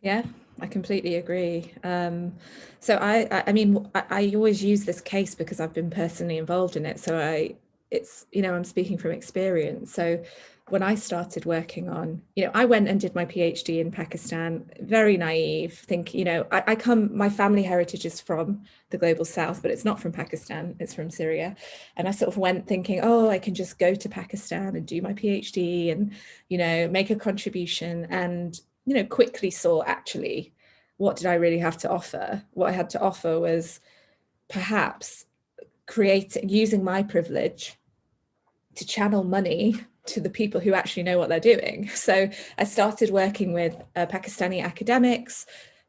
Yeah, I completely agree. So I mean, I always use this case because I've been personally involved in it. So it's, you know, I'm speaking from experience. So when I started working on, you know, I went and did my PhD in Pakistan, very naive, think, you know, my family heritage is from the global South, but it's not from Pakistan, it's from Syria. And I sort of went thinking, oh, I can just go to Pakistan and do my PhD and, you know, make a contribution, and, you know, quickly saw actually, what did I really have to offer? What I had to offer was perhaps using my privilege to channel money to the people who actually know what they're doing. So I started working with Pakistani academics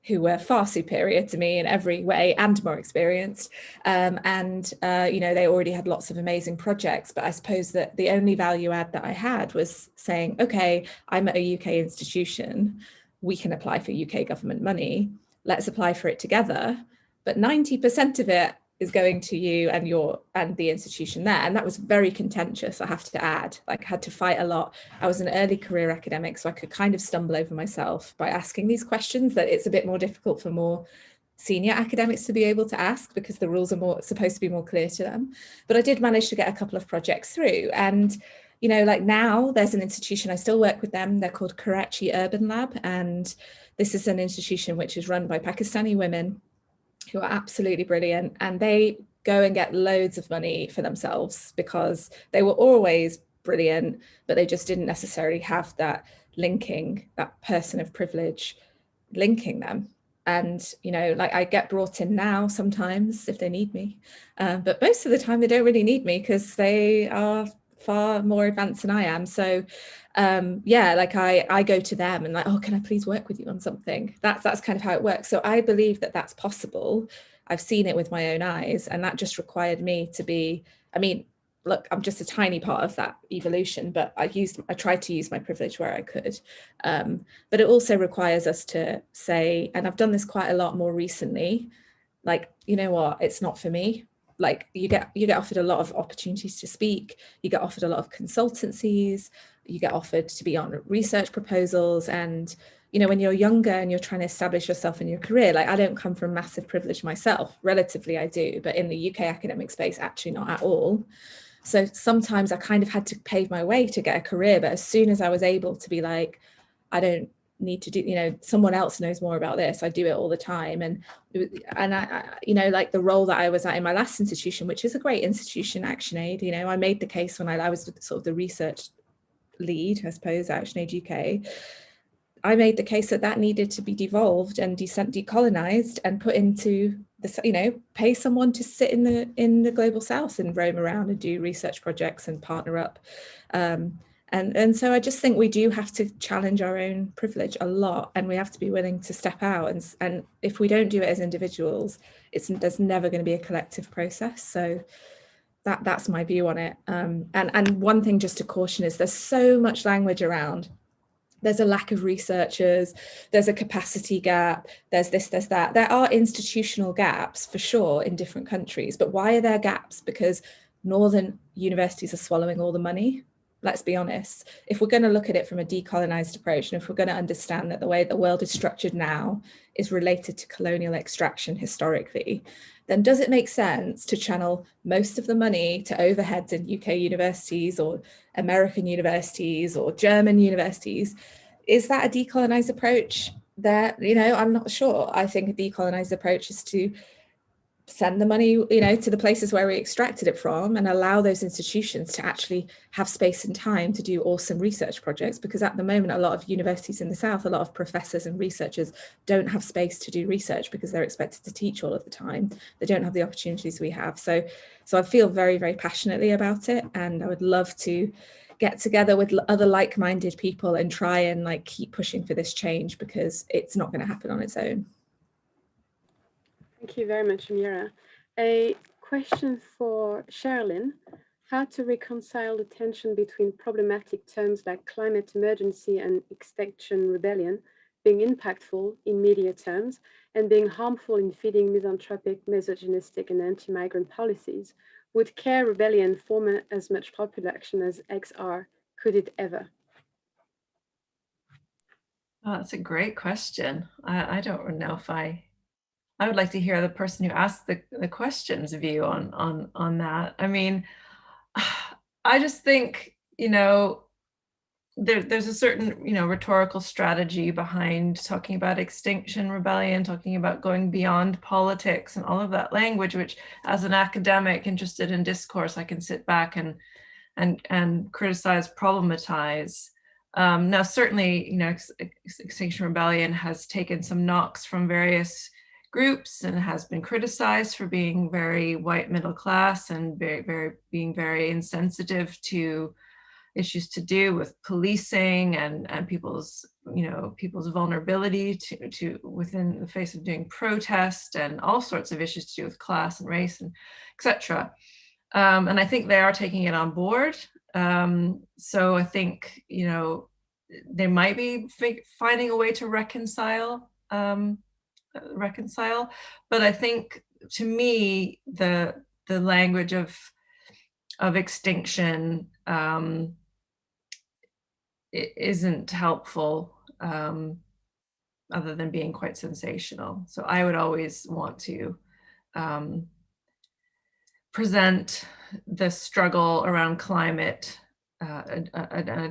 who were far superior to me in every way and more experienced. You know, they already had lots of amazing projects, but I suppose that the only value add that I had was saying, okay, I'm at a UK institution, we can apply for UK government money, let's apply for it together, but 90% of it is going to you and the institution there. And that was very contentious, I have to add. Like, I had to fight a lot. I was an early career academic, so I could kind of stumble over myself by asking these questions that it's a bit more difficult for more senior academics to be able to ask, because the rules are supposed to be more clear to them. But I did manage to get a couple of projects through. And, you know, like now there's an institution, I still work with them, they're called Karachi Urban Lab. And this is an institution which is run by Pakistani women who are absolutely brilliant, and they go and get loads of money for themselves because they were always brilliant, but they just didn't necessarily have that linking, that person of privilege linking them. And, you know, like, I get brought in now sometimes if they need me, but most of the time they don't really need me because they are far more advanced than I am. So yeah, like I go to them and like, oh, can I please work with you on something? That's kind of how it works. So I believe that that's possible. I've seen it with my own eyes, and that just required me to be, I mean, look, I'm just a tiny part of that evolution, but I tried to use my privilege where I could. But it also requires us to say, and I've done this quite a lot more recently, like, you know what, it's not for me. Like, you get offered a lot of opportunities to speak, you get offered a lot of consultancies, you get offered to be on research proposals. And, you know, when you're younger and you're trying to establish yourself in your career, like, I don't come from massive privilege myself, relatively I do, but in the UK academic space, actually not at all. So sometimes I kind of had to pave my way to get a career, but as soon as I was able to be like, I don't need to do, you know, someone else knows more about this, I do it all the time. And I you know, like the role that I was at in my last institution, which is a great institution, ActionAid, you know, I made the case when I was sort of the research lead, I suppose, ActionAid UK, I made the case that needed to be devolved and decolonized and put into the, you know, pay someone to sit in the global south and roam around and do research projects and partner up. And so I just think we do have to challenge our own privilege a lot, and we have to be willing to step out. And if we don't do it as individuals, there's never going to be a collective process. So that's my view on it. And one thing just to caution is there's so much language around. There's a lack of researchers, there's a capacity gap, there's this, there's that. There are institutional gaps for sure in different countries, but why are there gaps? Because northern universities are swallowing all the money. Let's be honest. If we're going to look at it from a decolonized approach, and if we're going to understand that the way the world is structured now is related to colonial extraction historically, then does it make sense to channel most of the money to overheads in UK universities or American universities or German universities? Is that a decolonized approach? That, you know, I'm not sure. I think a decolonized approach is to send the money, you know, to the places where we extracted it from and allow those institutions to actually have space and time to do awesome research projects. Because at the moment, a lot of universities in the South, a lot of professors and researchers don't have space to do research because they're expected to teach all of the time. They don't have the opportunities we have. So I feel very, very passionately about it. And I would love to get together with other like-minded people and try and like keep pushing for this change, because it's not going to happen on its own. Thank you very much, Amira. A question for Sherilyn: how to reconcile the tension between problematic terms like climate emergency and extinction rebellion being impactful in media terms and being harmful in feeding misanthropic, misogynistic, and anti-migrant policies? Would Care Rebellion form as much popular action as XR? Could it ever? Oh, that's a great question. I don't know if I would like to hear the person who asked the question's view on that. I mean, I just think, you know, there's a certain, you know, rhetorical strategy behind talking about extinction rebellion, talking about going beyond politics and all of that language, which as an academic interested in discourse, I can sit back and criticize, problematize. Now, certainly, you know, Extinction Rebellion has taken some knocks from various groups and has been criticized for being very white middle class and being very insensitive to issues to do with policing and people's, people's vulnerability to within the face of doing protest, and all sorts of issues to do with class and race and etc. And I think they are taking it on board. So I think, they might be finding a way to reconcile, but I think, to me, the language of extinction it isn't helpful, other than being quite sensational. So I would always want to present the struggle around climate and a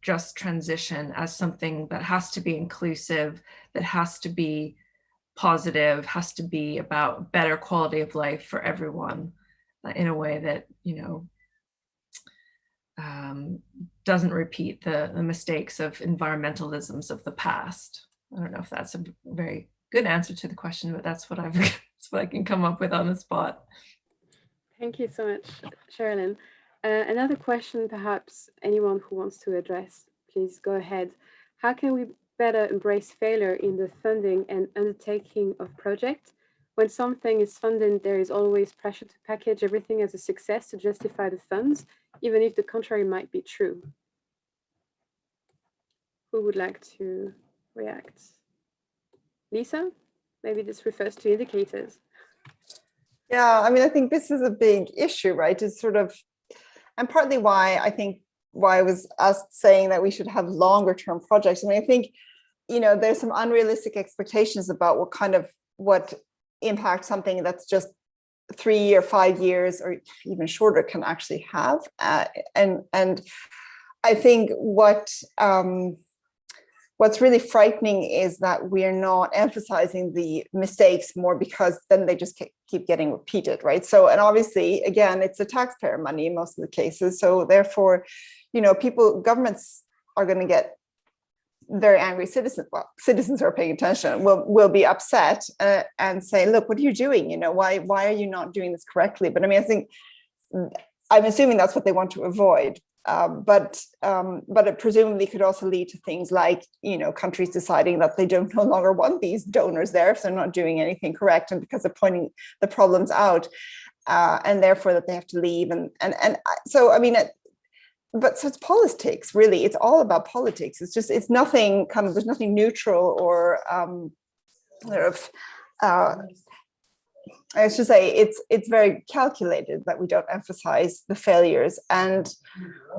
just transition as something that has to be inclusive, that has to be positive, has to be about better quality of life for everyone, in a way that, doesn't repeat the mistakes of environmentalisms of the past. I don't know if that's a very good answer to the question, but that's what that's what I can come up with on the spot. Thank you so much, Sherilyn. Another question, perhaps anyone who wants to address, please go ahead. How can we better embrace failure in the funding and undertaking of projects? When something is funded, there is always pressure to package everything as a success to justify the funds, even if the contrary might be true. Who would like to react? Lisa, maybe this refers to indicators. Yeah, I mean, I think this is a big issue, right? It's sort of, and partly why I was saying that we should have longer term projects. I mean, I think, there's some unrealistic expectations about what impact something that's just 3 or 5 years or even shorter can actually have. And I think what's really frightening is that we're not emphasizing the mistakes more, because then they just keep getting repeated, right? So, and obviously, again, it's the taxpayer money in most of the cases. So therefore, governments are going to get very angry. Citizens who are paying attention will be upset and say, look, what are you doing? Why are you not doing this correctly? But I mean, I'm assuming that's what they want to avoid. But it presumably could also lead to things like, countries deciding that they no longer want these donors there if they're not doing anything correct, and because they're pointing the problems out, and therefore that they have to leave. And so, I mean, so it's politics, really. It's all about politics. It's nothing there's nothing neutral or I should say it's very calculated that we don't emphasize the failures. And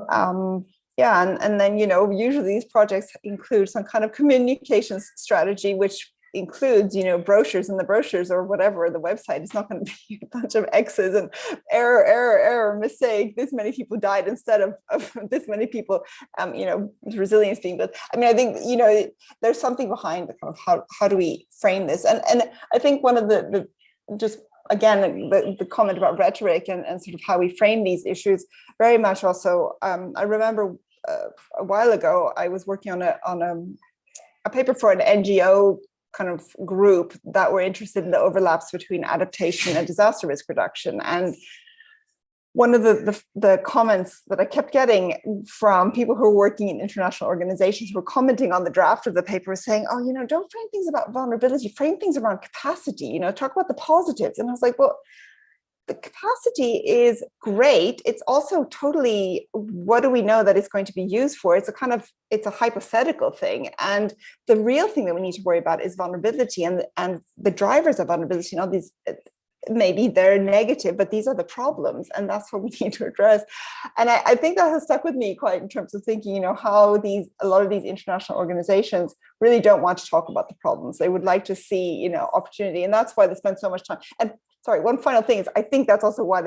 and then, usually these projects include some kind of communications strategy, which includes, brochures, and the brochures or whatever, the website is not going to be a bunch of X's and error, mistake, this many people died instead of this many people, resilience being built. I mean, I think, there's something behind the kind of how do we frame this? And I think one of the just again, the comment about rhetoric and sort of how we frame these issues very much also, I remember a while ago, I was working on a paper for an NGO kind of group that were interested in the overlaps between adaptation and disaster risk reduction. And one of the comments that I kept getting from people who are working in international organizations who were commenting on the draft of the paper was saying, oh, don't frame things about vulnerability, frame things around capacity, talk about the positives. And I was like, well, the capacity is great. It's also totally, what do we know that it's going to be used for? It's a hypothetical thing. And the real thing that we need to worry about is vulnerability and the drivers of vulnerability. These, maybe they're negative, but these are the problems, and that's what we need to address. And I think that has stuck with me quite in terms of thinking, how a lot of these international organizations really don't want to talk about the problems. They would like to see, opportunity, and that's why they spend so much time. And sorry, one final thing is, I think that's also why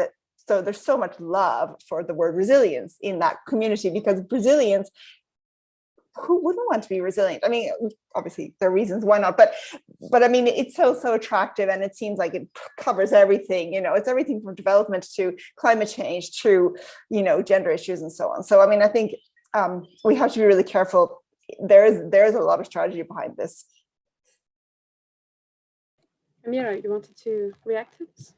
so there's so much love for the word resilience in that community, because Brazilians, who wouldn't want to be resilient? I mean, obviously there are reasons why not, but I mean, it's so attractive, and it seems like it covers everything. It's everything from development to climate change to, gender issues and so on. So I mean, I think we have to be really careful. There's a lot of strategy behind this. Amira, you wanted to react to this?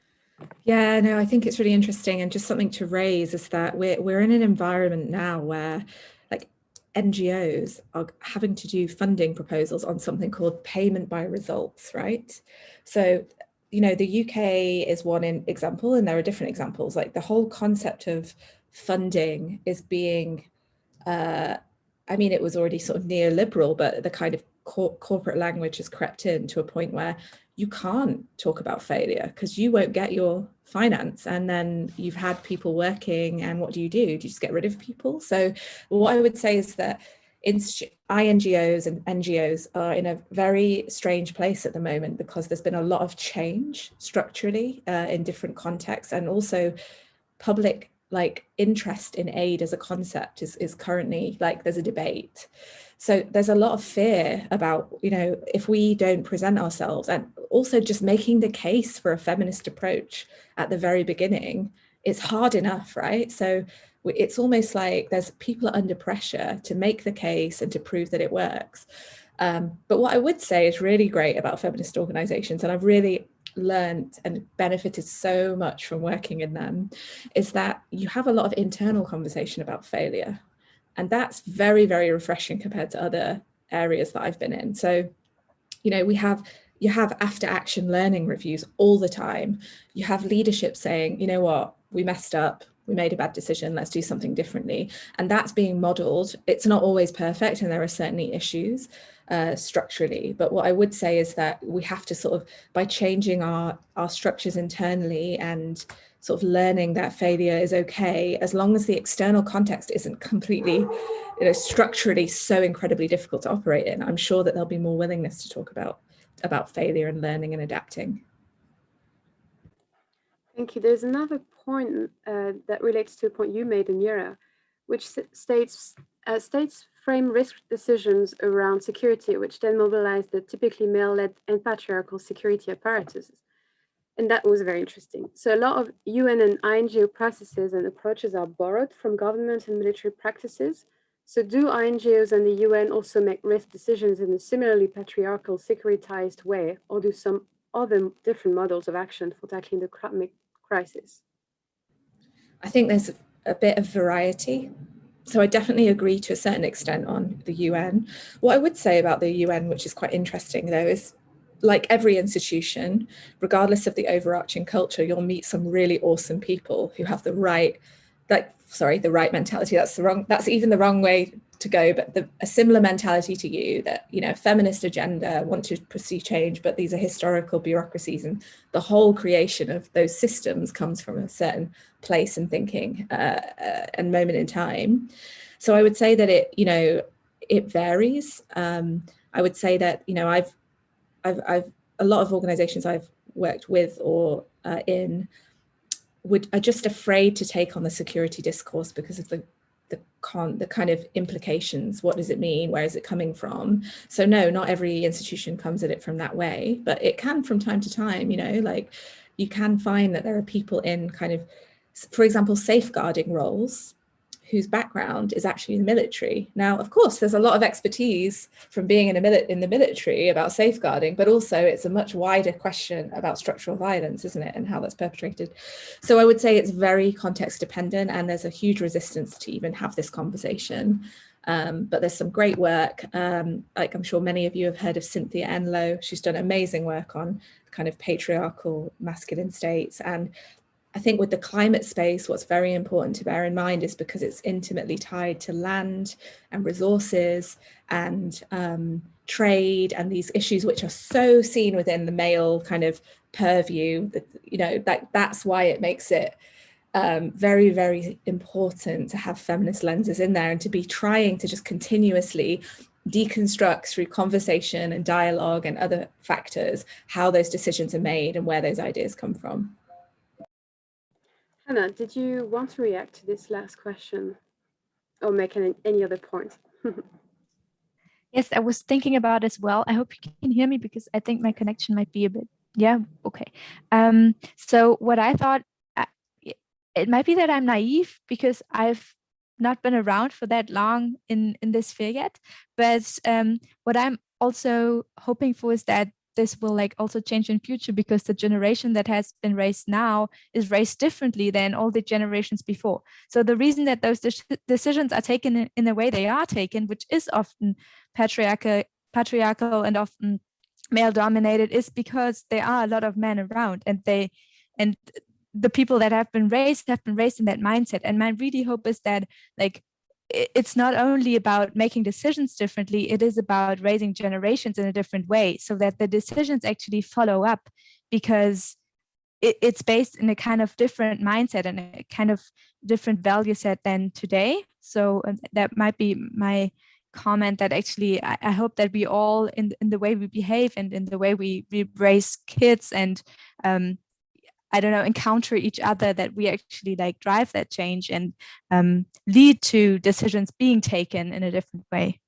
Yeah, no, I think it's really interesting, and just something to raise is that we're in an environment now where like NGOs are having to do funding proposals on something called payment by results, right? So, you know, the UK is one example, and there are different examples. Like the whole concept of funding is being, I mean, it was already sort of neoliberal, but the kind of corporate language has crept in to a point where you can't talk about failure because you won't get your finance, and then you've had people working, and what do? Do you just get rid of people? So what I would say is that INGOs and NGOs are in a very strange place at the moment because there's been a lot of change structurally in different contexts, and also public like interest in aid as a concept is currently like there's a debate. So there's a lot of fear about, you know, if we don't present ourselves, and also just making the case for a feminist approach at the very beginning, it's hard enough, right? So it's almost like there's people are under pressure to make the case and to prove that it works. But what I would say is really great about feminist organizations, and I've really learned and benefited so much from working in them, is that you have a lot of internal conversation about failure. And that's very, very refreshing compared to other areas that I've been in. So, you know, you have after action learning reviews all the time. You have leadership saying, you know what, we messed up, we made a bad decision, let's do something differently. And that's being modeled. It's not always perfect, and there are certainly issues structurally. But what I would say is that we have to sort of, by changing our structures internally and sort of learning that failure is okay, as long as the external context isn't completely, you know, structurally so incredibly difficult to operate in, I'm sure that there'll be more willingness to talk about failure and learning and adapting. Thank you. There's another point that relates to a point you made, Amira, which states frame risk decisions around security, which then mobilize the typically male-led and patriarchal security apparatuses. And that was very interesting. So a lot of UN and INGO processes and approaches are borrowed from government and military practices. So do INGOs and the UN also make risk decisions in a similarly patriarchal, securitized way, or do some other different models of action for tackling the climate crisis? I think there's a bit of variety. So I definitely agree to a certain extent on the UN. What I would say about the UN, which is quite interesting though, is like every institution, regardless of the overarching culture, you'll meet some really awesome people who have the right mentality. That's even the wrong way to go, but a similar mentality to you, that, you know, feminist agenda, want to pursue change, but these are historical bureaucracies, and the whole creation of those systems comes from a certain place and thinking and moment in time. So I would say that it varies. I would say that, you know, I've a lot of organizations I've worked with or in are just afraid to take on the security discourse because of the kind of implications. What does it mean? Where is it coming from? So no, not every institution comes at it from that way, but it can from time to time, you know, like you can find that there are people in kind of, for example, safeguarding roles whose background is actually in the military. Now, of course, there's a lot of expertise from being in the military about safeguarding, but also it's a much wider question about structural violence, isn't it, and how that's perpetrated. So I would say it's very context dependent, and there's a huge resistance to even have this conversation. But there's some great work, like I'm sure many of you have heard of Cynthia Enloe. She's done amazing work on kind of patriarchal masculine states. And I think with the climate space, what's very important to bear in mind is because it's intimately tied to land and resources and trade and these issues which are so seen within the male kind of purview, that, you know, that's why it makes it very, very important to have feminist lenses in there and to be trying to just continuously deconstruct through conversation and dialogue and other factors how those decisions are made and where those ideas come from. Hannah, did you want to react to this last question or make any other point? Yes, I was thinking about as well. I hope you can hear me because I think my connection might be a bit, yeah, okay. So what I thought, it might be that I'm naive because I've not been around for that long in this sphere yet. But what I'm also hoping for is that this will like also change in future, because the generation that has been raised now is raised differently than all the generations before. So the reason that those decisions are taken in the way they are taken, which is often patriarchal and often male dominated, is because there are a lot of men around, and the people that have been raised in that mindset. And my really hope is that like it's not only about making decisions differently, it is about raising generations in a different way, so that the decisions actually follow up, because it's based in a kind of different mindset and a kind of different value set than today. So that might be my comment, that actually I hope that we all in the way we behave and in the way we raise kids and I don't know, encounter each other, that we actually like drive that change and lead to decisions being taken in a different way.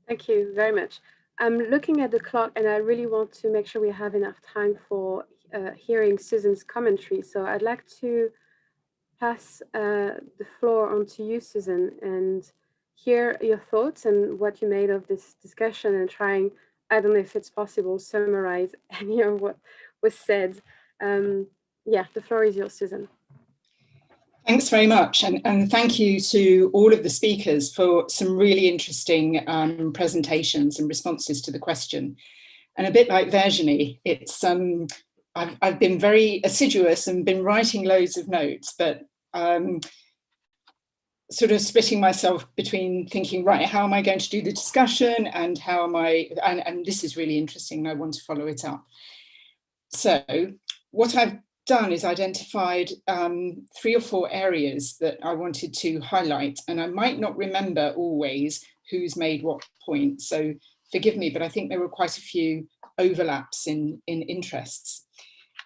Thank you very much. I'm looking at the clock and I really want to make sure we have enough time for hearing Susan's commentary. So I'd like to pass the floor on to you, Susan, and hear your thoughts and what you made of this discussion, and trying, I don't know if it's possible, summarize any of what was said. Yeah, the floor is yours, Susan. Thanks very much, and thank you to all of the speakers for some really interesting presentations and responses to the question. And a bit like Virginie, it's I've been very assiduous and been writing loads of notes, but sort of splitting myself between thinking, right, how am I going to do the discussion, and how am I, and this is really interesting and I want to follow it up. So what I've done is identified 3 or 4 areas that I wanted to highlight, and I might not remember always who's made what point, so forgive me, but I think there were quite a few overlaps in interests.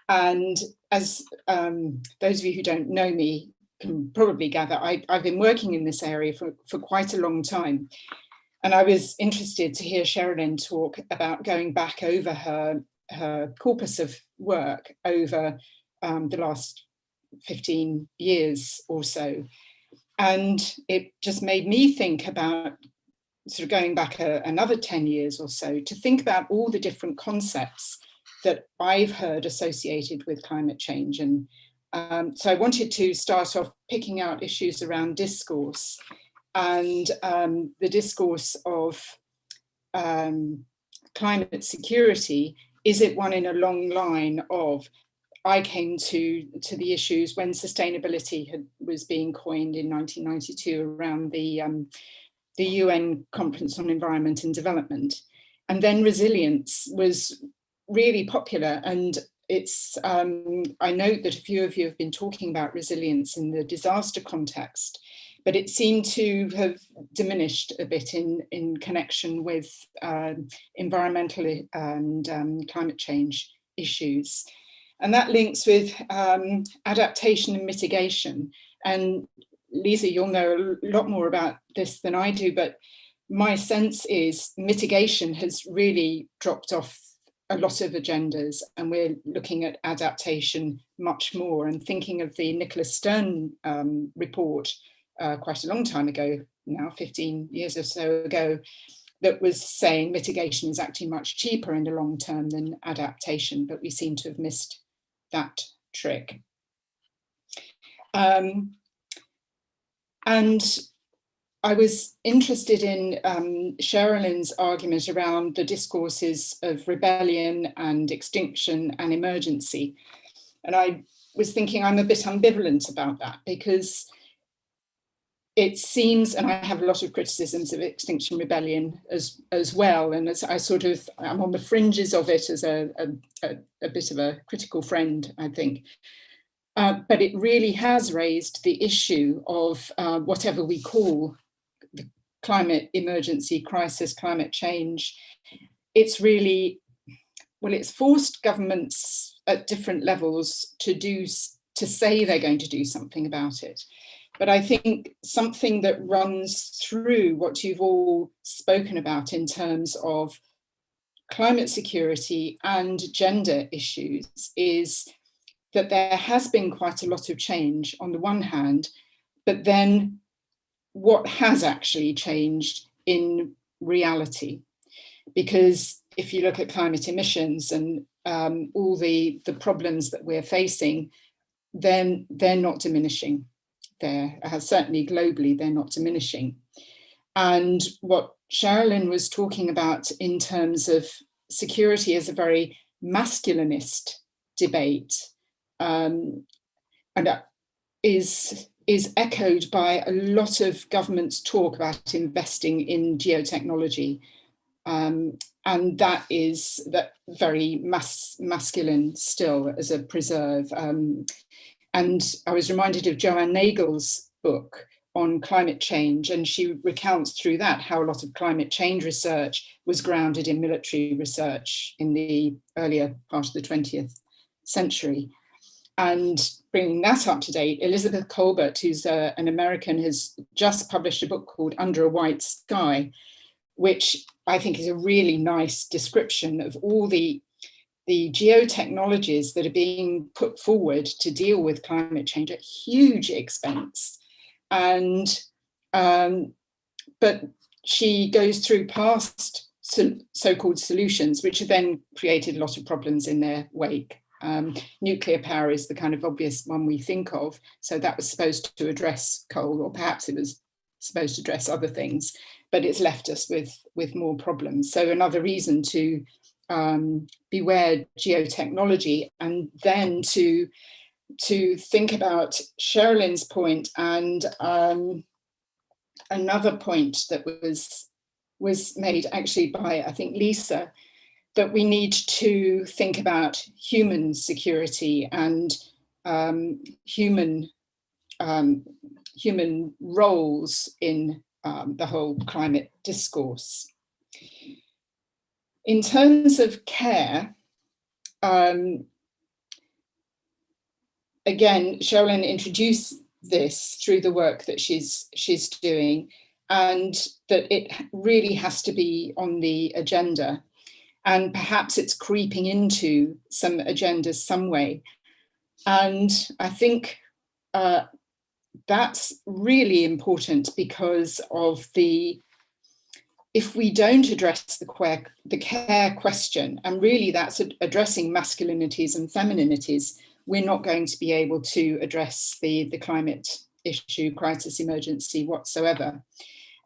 And as those of you who don't know me can probably gather, I've been working in this area for quite a long time. And I was interested to hear Sherilyn talk about going back over her corpus of work over the last 15 years or so. And it just made me think about sort of going back another 10 years or so to think about all the different concepts that I've heard associated with climate change. And so I wanted to start off picking out issues around discourse and the discourse of climate security. Is it one in a long line of, I came to the issues when sustainability was being coined in 1992 around the UN Conference on Environment and Development. And then resilience was really popular. And it's, I note that a few of you have been talking about resilience in the disaster context, but it seemed to have diminished a bit in connection with environmental and climate change issues. And that links with adaptation and mitigation. And Lisa, you'll know a lot more about this than I do, but my sense is mitigation has really dropped off a lot of agendas, and we're looking at adaptation much more, and thinking of the Nicholas Stern report quite a long time ago now, 15 years or so ago, that was saying mitigation is actually much cheaper in the long term than adaptation, but we seem to have missed that trick. And I was interested in Sherilyn's argument around the discourses of rebellion and extinction and emergency. And I was thinking I'm a bit ambivalent about that, because it seems, and I have a lot of criticisms of Extinction Rebellion as well, and as I sort of, I'm on the fringes of it as a bit of a critical friend, I think. But it really has raised the issue of whatever we call the climate emergency, crisis, climate change. It's really, well, it's forced governments at different levels to say they're going to do something about it. But I think something that runs through what you've all spoken about in terms of climate security and gender issues is that there has been quite a lot of change on the one hand, but then what has actually changed in reality? Because if you look at climate emissions and all the problems that we're facing, then they're not diminishing. Certainly globally, they're not diminishing. And what Sherilyn was talking about in terms of security as a very masculinist debate, and is echoed by a lot of governments' talk about investing in geotechnology. And that is very masculine still as a preserve. And I was reminded of Joanne Nagel's book on climate change, and she recounts through that how a lot of climate change research was grounded in military research in the earlier part of the 20th century. And bringing that up to date, Elizabeth Colbert, who's an American, has just published a book called Under a White Sky, which I think is a really nice description of all the geotechnologies that are being put forward to deal with climate change at huge expense. And but she goes through past so-called solutions, which have then created a lot of problems in their wake. Nuclear power is the kind of obvious one we think of. So that was supposed to address coal, or perhaps it was supposed to address other things, but it's left us with more problems. So another reason to beware geotechnology, and then to think about Sherilyn's point and another point that was made actually by, I think, Lisa, that we need to think about human security and human roles in the whole climate discourse. In terms of care, again, Sherilyn introduced this through the work that she's doing, and that it really has to be on the agenda. And perhaps it's creeping into some agendas some way. And I think that's really important because of if we don't address the care question, and really that's addressing masculinities and femininities, we're not going to be able to address the climate issue, crisis, emergency whatsoever.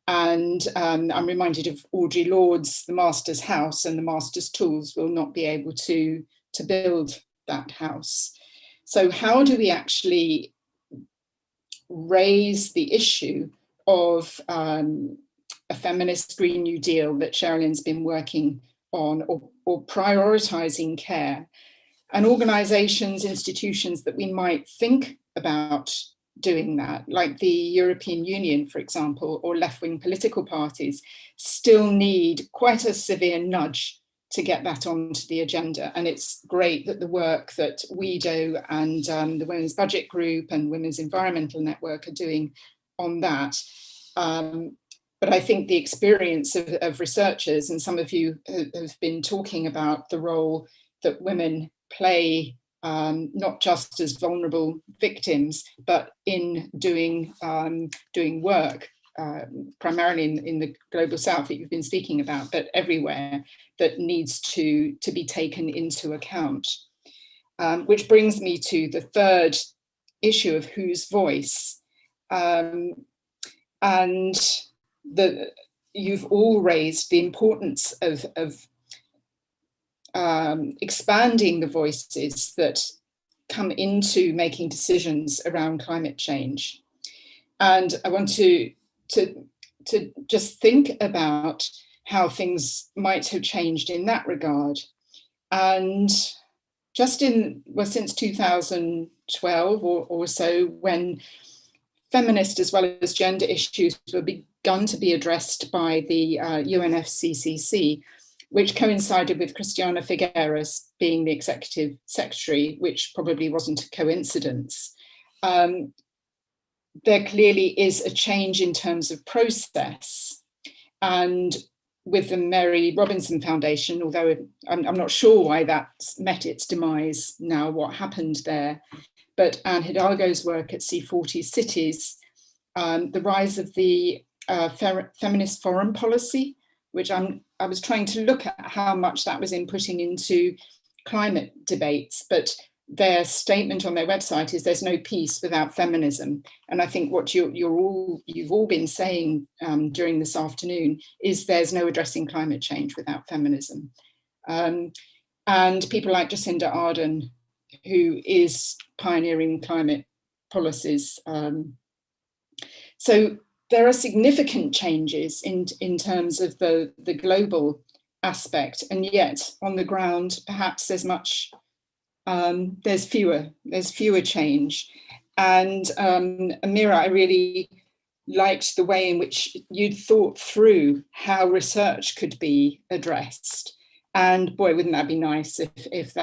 And I'm reminded of Audre Lorde's The Master's House, and the Master's tools will not be able to build that house. So how do we actually raise the issue of a feminist Green New Deal that Sherilyn's been working on, or prioritising care, and organisations, institutions that we might think about doing that, like the European Union, for example, or left-wing political parties, still need quite a severe nudge to get that onto the agenda. And it's great that the work that WEDO and the Women's Budget Group and Women's Environmental Network are doing on that. But I think the experience of researchers, and some of you have been talking about the role that women play, not just as vulnerable victims, but in doing work, primarily in the global south that you've been speaking about, but everywhere, that needs to be taken into account. Which brings me to the third issue of whose voice. And you've all raised the importance of expanding the voices that come into making decisions around climate change. And I want to just think about how things might have changed in that regard. And just since 2012 or so, when feminist as well as gender issues were begun to be addressed by the UNFCCC, which coincided with Christiana Figueres being the executive secretary, which probably wasn't a coincidence. There clearly is a change in terms of process. And with the Mary Robinson Foundation, although I'm not sure why that's met its demise now, what happened there, but Anne Hidalgo's work at C40 Cities, the rise of the feminist foreign policy, which I'm I was trying to look at how much that was inputting into climate debates, but their statement on their website is there's no peace without feminism. And I think what you've all been saying during this afternoon is there's no addressing climate change without feminism. And people like Jacinda Ardern, who is pioneering climate policies. So there are significant changes in terms of the global aspect, and yet on the ground, perhaps there's fewer change. And Amira, I really liked the way in which you'd thought through how research could be addressed. And boy, wouldn't that be nice if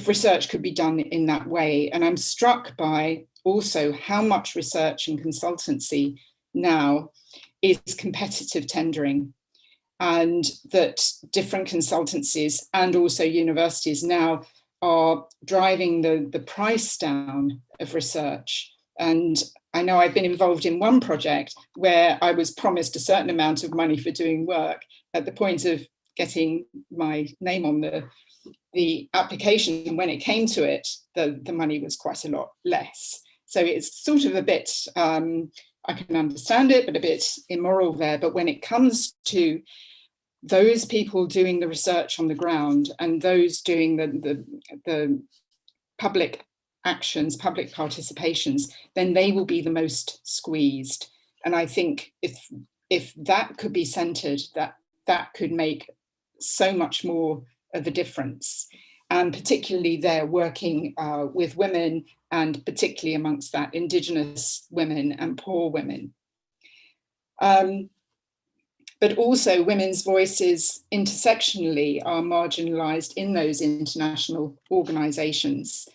research could be done in that way. And I'm struck by also how much research and consultancy now is competitive tendering, and that different consultancies and also universities now are driving the price down of research. And I know I've been involved in one project where I was promised a certain amount of money for doing work. At the point of getting my name on the application, and when it came to it, the money was quite a lot less. So it's sort of a bit, I can understand it, but a bit immoral there. But when it comes to those people doing the research on the ground and those doing the public actions, public participations, then they will be the most squeezed. And I think if that could be centered, that could make so much more of a difference. And particularly they're working with women, and particularly amongst that Indigenous women and poor women. But also women's voices intersectionally are marginalized in those international organizations,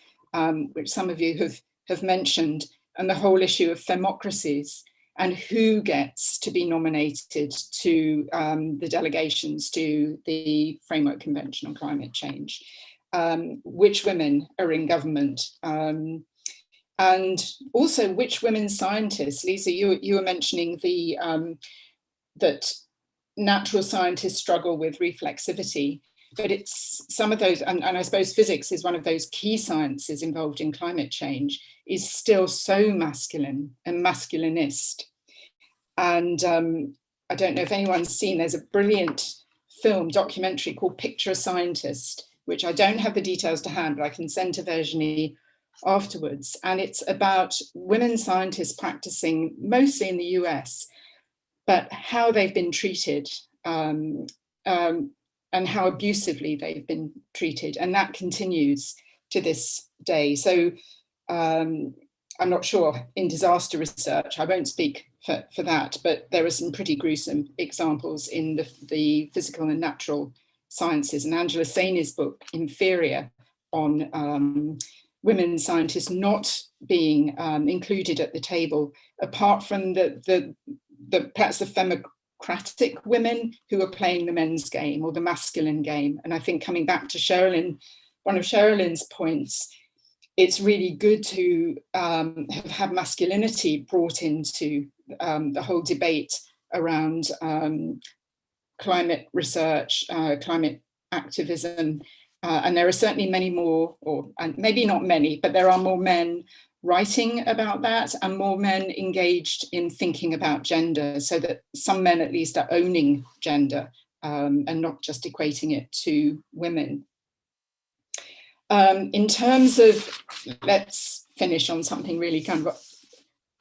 which some of you have mentioned, and the whole issue of femocracies and who gets to be nominated to the delegations to the Framework Convention on Climate Change, which women are in government, and also which women scientists. Lisa, you were mentioning that natural scientists struggle with reflexivity, but it's some of those, and I suppose physics is one of those key sciences involved in climate change, is still so masculine and masculinist. And I don't know if anyone's seen, there's a brilliant film documentary called Picture a Scientist, which I don't have the details to hand, but I can send to Virginie afterwards. And it's about women scientists practicing mostly in the US, but how they've been treated and how abusively they've been treated. And that continues to this day. So I'm not sure in disaster research, I won't speak for that, but there are some pretty gruesome examples in the physical and natural sciences. And Angela Saini's book, Inferior, on women scientists not being included at the table, apart from perhaps the femocratic women who are playing the men's game or the masculine game. And I think coming back to Sherilyn, one of Sherilyn's points, it's really good to have masculinity brought into the whole debate around climate research, climate activism. And there are certainly many more, and maybe not many, but there are more men writing about that and more men engaged in thinking about gender, so that some men at least are owning gender and not just equating it to women. In terms of, let's finish on something really kind of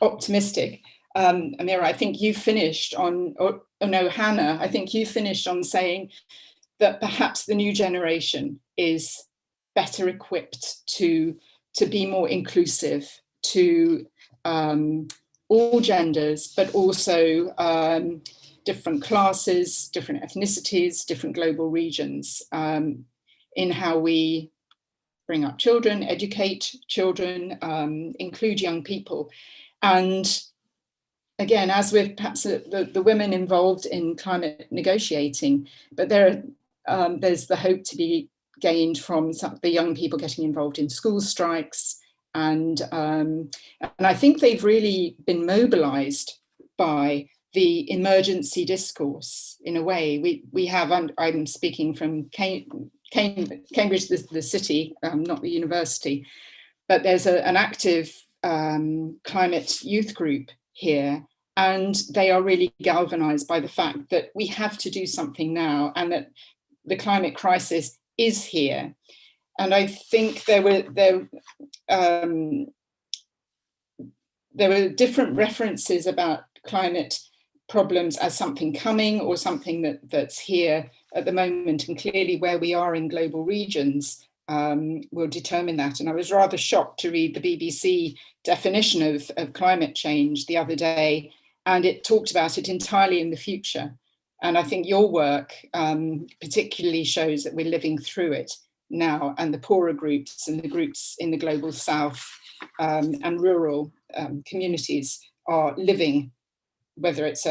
optimistic. Amira, I think you finished on, Hannah, I think you finished on saying that perhaps the new generation is better equipped to be more inclusive to all genders, but also different classes, different ethnicities, different global regions, in how we bring up children, educate children, include young people. And again, as with perhaps the women involved in climate negotiating, but there's the hope to be gained from the young people getting involved in school strikes. And I think they've really been mobilized by the emergency discourse in a way. We have, I'm speaking from Cambridge, the city, not the university, but there's an active climate youth group here, and they are really galvanized by the fact that we have to do something now, and that the climate crisis is here. And I think there were different references about climate problems as something coming or something that's here at the moment, and clearly where we are in global regions will determine that. And I was rather shocked to read the BBC definition of climate change the other day, and it talked about it entirely in the future. And I think your work particularly shows that we're living through it now, and the poorer groups and the groups in the global south and rural communities are living, whether it's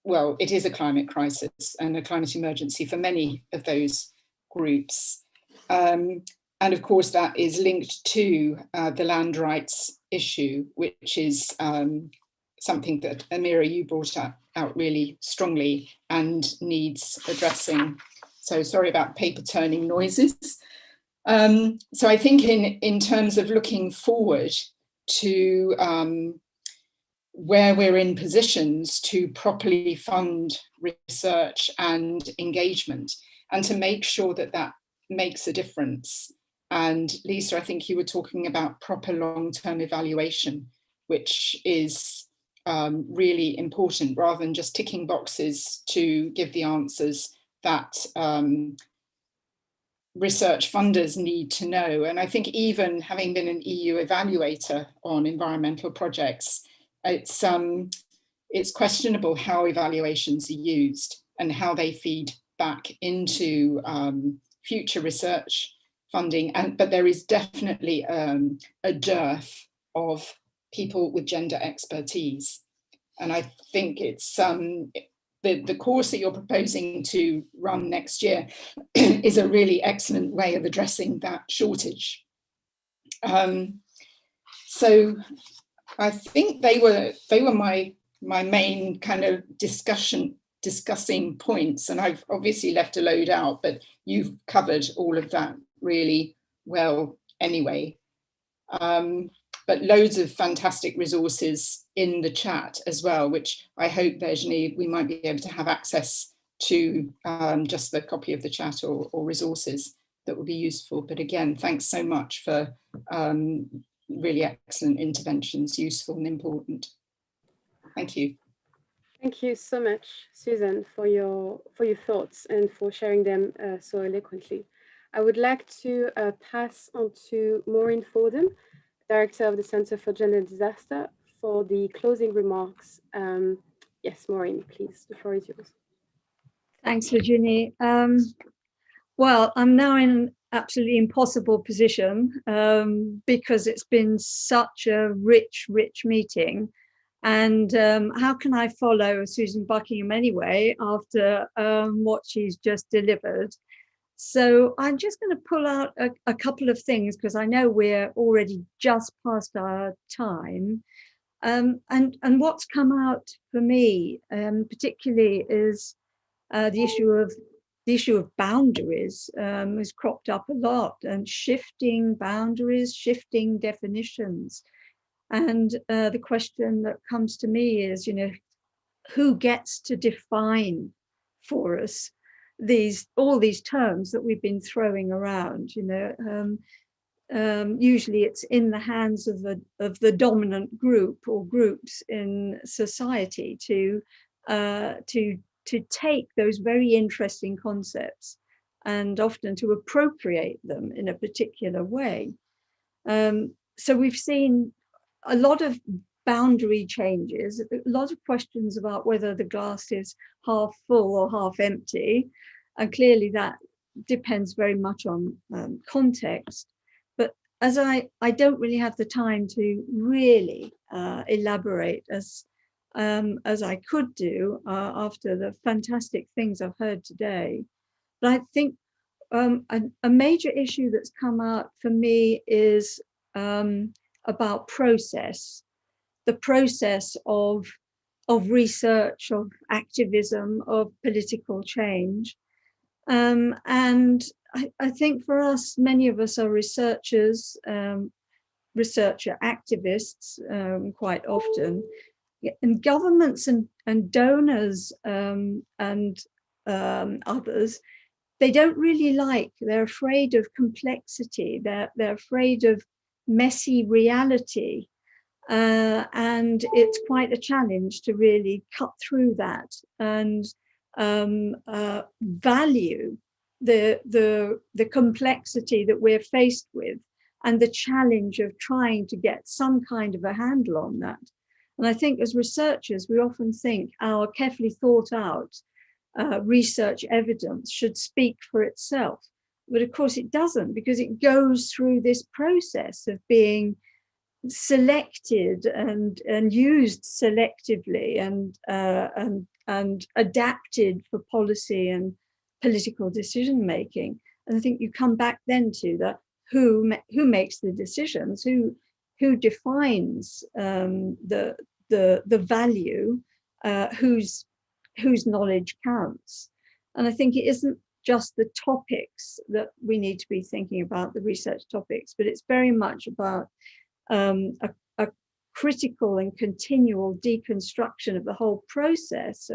well, it is a climate crisis and a climate emergency for many of those groups. And of course, that is linked to the land rights issue, which is something that, Amira, you brought out really strongly and needs addressing. So sorry about paper turning noises. So I think in terms of looking forward to where we're in positions to properly fund research and engagement, and to make sure that that makes a difference. And Lisa, I think you were talking about proper long-term evaluation, which is really important, rather than just ticking boxes to give the answers that research funders need to know. And I think even having been an EU evaluator on environmental projects, it's questionable how evaluations are used and how they feed back into future research funding. But there is definitely a dearth of people with gender expertise. And I think it's the course that you're proposing to run next year is a really excellent way of addressing that shortage. So I think they were my main kind of discussing points, and I've obviously left a load out, but you've covered all of that really well anyway. But loads of fantastic resources in the chat as well, which I hope, Virginie, we might be able to have access to just the copy of the chat or resources that would be useful. But again, thanks so much for really excellent interventions, useful and important. Thank you. Thank you so much, Susan, for your thoughts and for sharing them so eloquently. I would like to pass on to Maureen Forden, Director of the Center for Gender and Disaster, for the closing remarks. Yes, Maureen, please, the floor is yours. Thanks, Virginie. Well, I'm now in an absolutely impossible position because it's been such a rich meeting. And how can I follow Susan Buckingham anyway after what she's just delivered? So I'm just going to pull out a couple of things, because I know we're already just past our time. And what's come out for me particularly is the issue of boundaries has cropped up a lot, and shifting boundaries, shifting definitions. And the question that comes to me is, who gets to define for us all these terms that we've been throwing around? Usually it's in the hands of the dominant group or groups in society to take those very interesting concepts and often to appropriate them in a particular way. So we've seen a lot of boundary changes, a lot of questions about whether the glass is half full or half empty. And clearly that depends very much on context. But as I don't really have the time to really elaborate as I could do after the fantastic things I've heard today. But I think a major issue that's come out for me is about process, the process of research, of activism, of political change. And I think for us, many of us are researchers, researcher activists quite often, and governments and donors and others, they don't really like, they're afraid of complexity, they're afraid of messy reality. And it's quite a challenge to really cut through that and value the complexity that we're faced with and the challenge of trying to get some kind of a handle on that. And I think as researchers, we often think our carefully thought out research evidence should speak for itself. But of course it doesn't, because it goes through this process of being selected and used selectively and adapted for policy and political decision making. And I think you come back then to that, who makes the decisions, who defines the value, whose knowledge counts. And I think it isn't just the topics that we need to be thinking about, the research topics, but it's very much about a critical and continual deconstruction of the whole process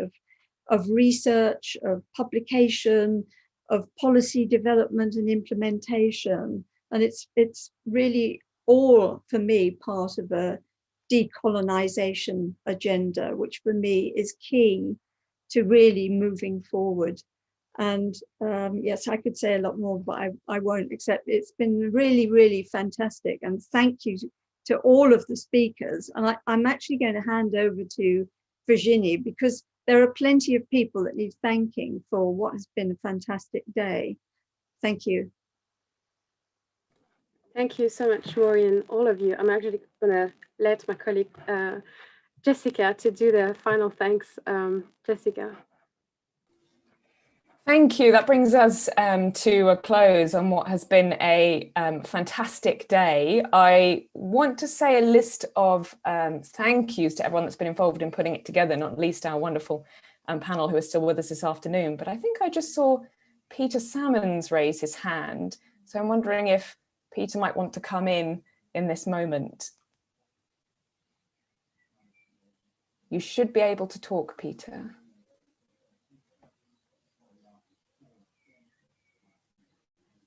of research, of publication, of policy development and implementation. And it's really all, for me, part of a decolonization agenda, which for me is key to really moving forward. And yes, I could say a lot more, but I won't, except it's been really, really fantastic. And thank you to all of the speakers. And I'm actually going to hand over to Virginie, because there are plenty of people that need thanking for what has been a fantastic day. Thank you. Thank you so much, Rory, and all of you. I'm actually going to let my colleague Jessica to do the final thanks. Jessica. Thank you. That brings us to a close on what has been a fantastic day. I want to say a list of thank yous to everyone that's been involved in putting it together, not least our wonderful panel who are still with us this afternoon. But I think I just saw Peter Salmons raise his hand. So I'm wondering if Peter might want to come in this moment. You should be able to talk, Peter.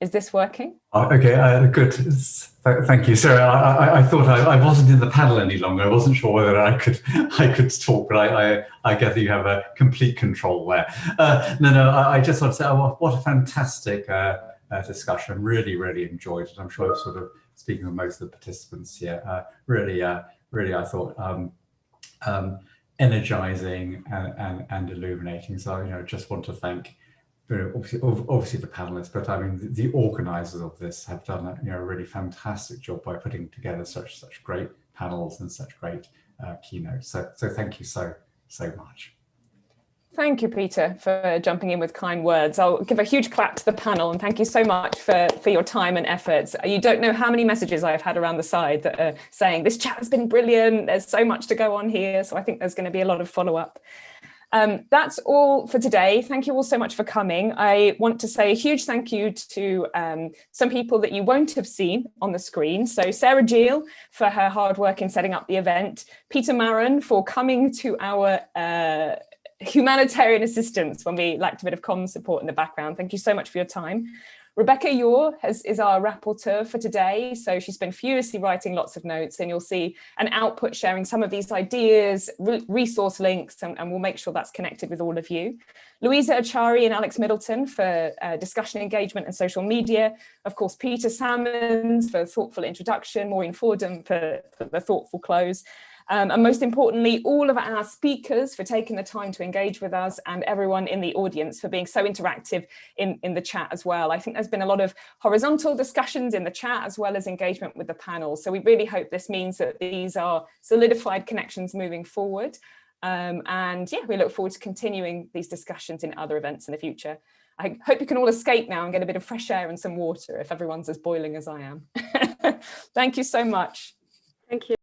Is this working? Oh, okay, good. Thank you. Sorry, I thought I wasn't in the panel any longer. I wasn't sure whether I could talk, but I gather you have a complete control there. No, I just want to say, what a fantastic discussion. Really, really enjoyed it. I'm sure I'm sort of speaking with most of the participants here. Really, I thought energizing and illuminating. So, just want to thank. Obviously the panelists, but I mean the organisers of this have done a really fantastic job by putting together such great panels and such great keynotes. So thank you so much. Thank you, Peter, for jumping in with kind words. I'll give a huge clap to the panel and thank you so much for your time and efforts. You don't know how many messages I've had around the side that are saying this chat has been brilliant. There's so much to go on here. So I think there's going to be a lot of follow-up. That's all for today. Thank you all so much for coming. I want to say a huge thank you to some people that you won't have seen on the screen. So Sarah Gill for her hard work in setting up the event, Peter Maron for coming to our humanitarian assistance when we lacked a bit of comm support in the background. Thank you so much for your time. Rebecca Yor is our rapporteur for today. So she's been furiously writing lots of notes, and you'll see an output sharing some of these ideas, resource links, and we'll make sure that's connected with all of you. Louisa Achari and Alex Middleton for discussion engagement and social media. Of course, Peter Salmons for thoughtful introduction, Maureen Fordham for the thoughtful close. And most importantly, all of our speakers for taking the time to engage with us, and everyone in the audience for being so interactive in the chat as well. I think there's been a lot of horizontal discussions in the chat as well as engagement with the panel. So we really hope this means that these are solidified connections moving forward. And yeah, we look forward to continuing these discussions in other events in the future. I hope you can all escape now and get a bit of fresh air and some water if everyone's as boiling as I am. Thank you so much. Thank you.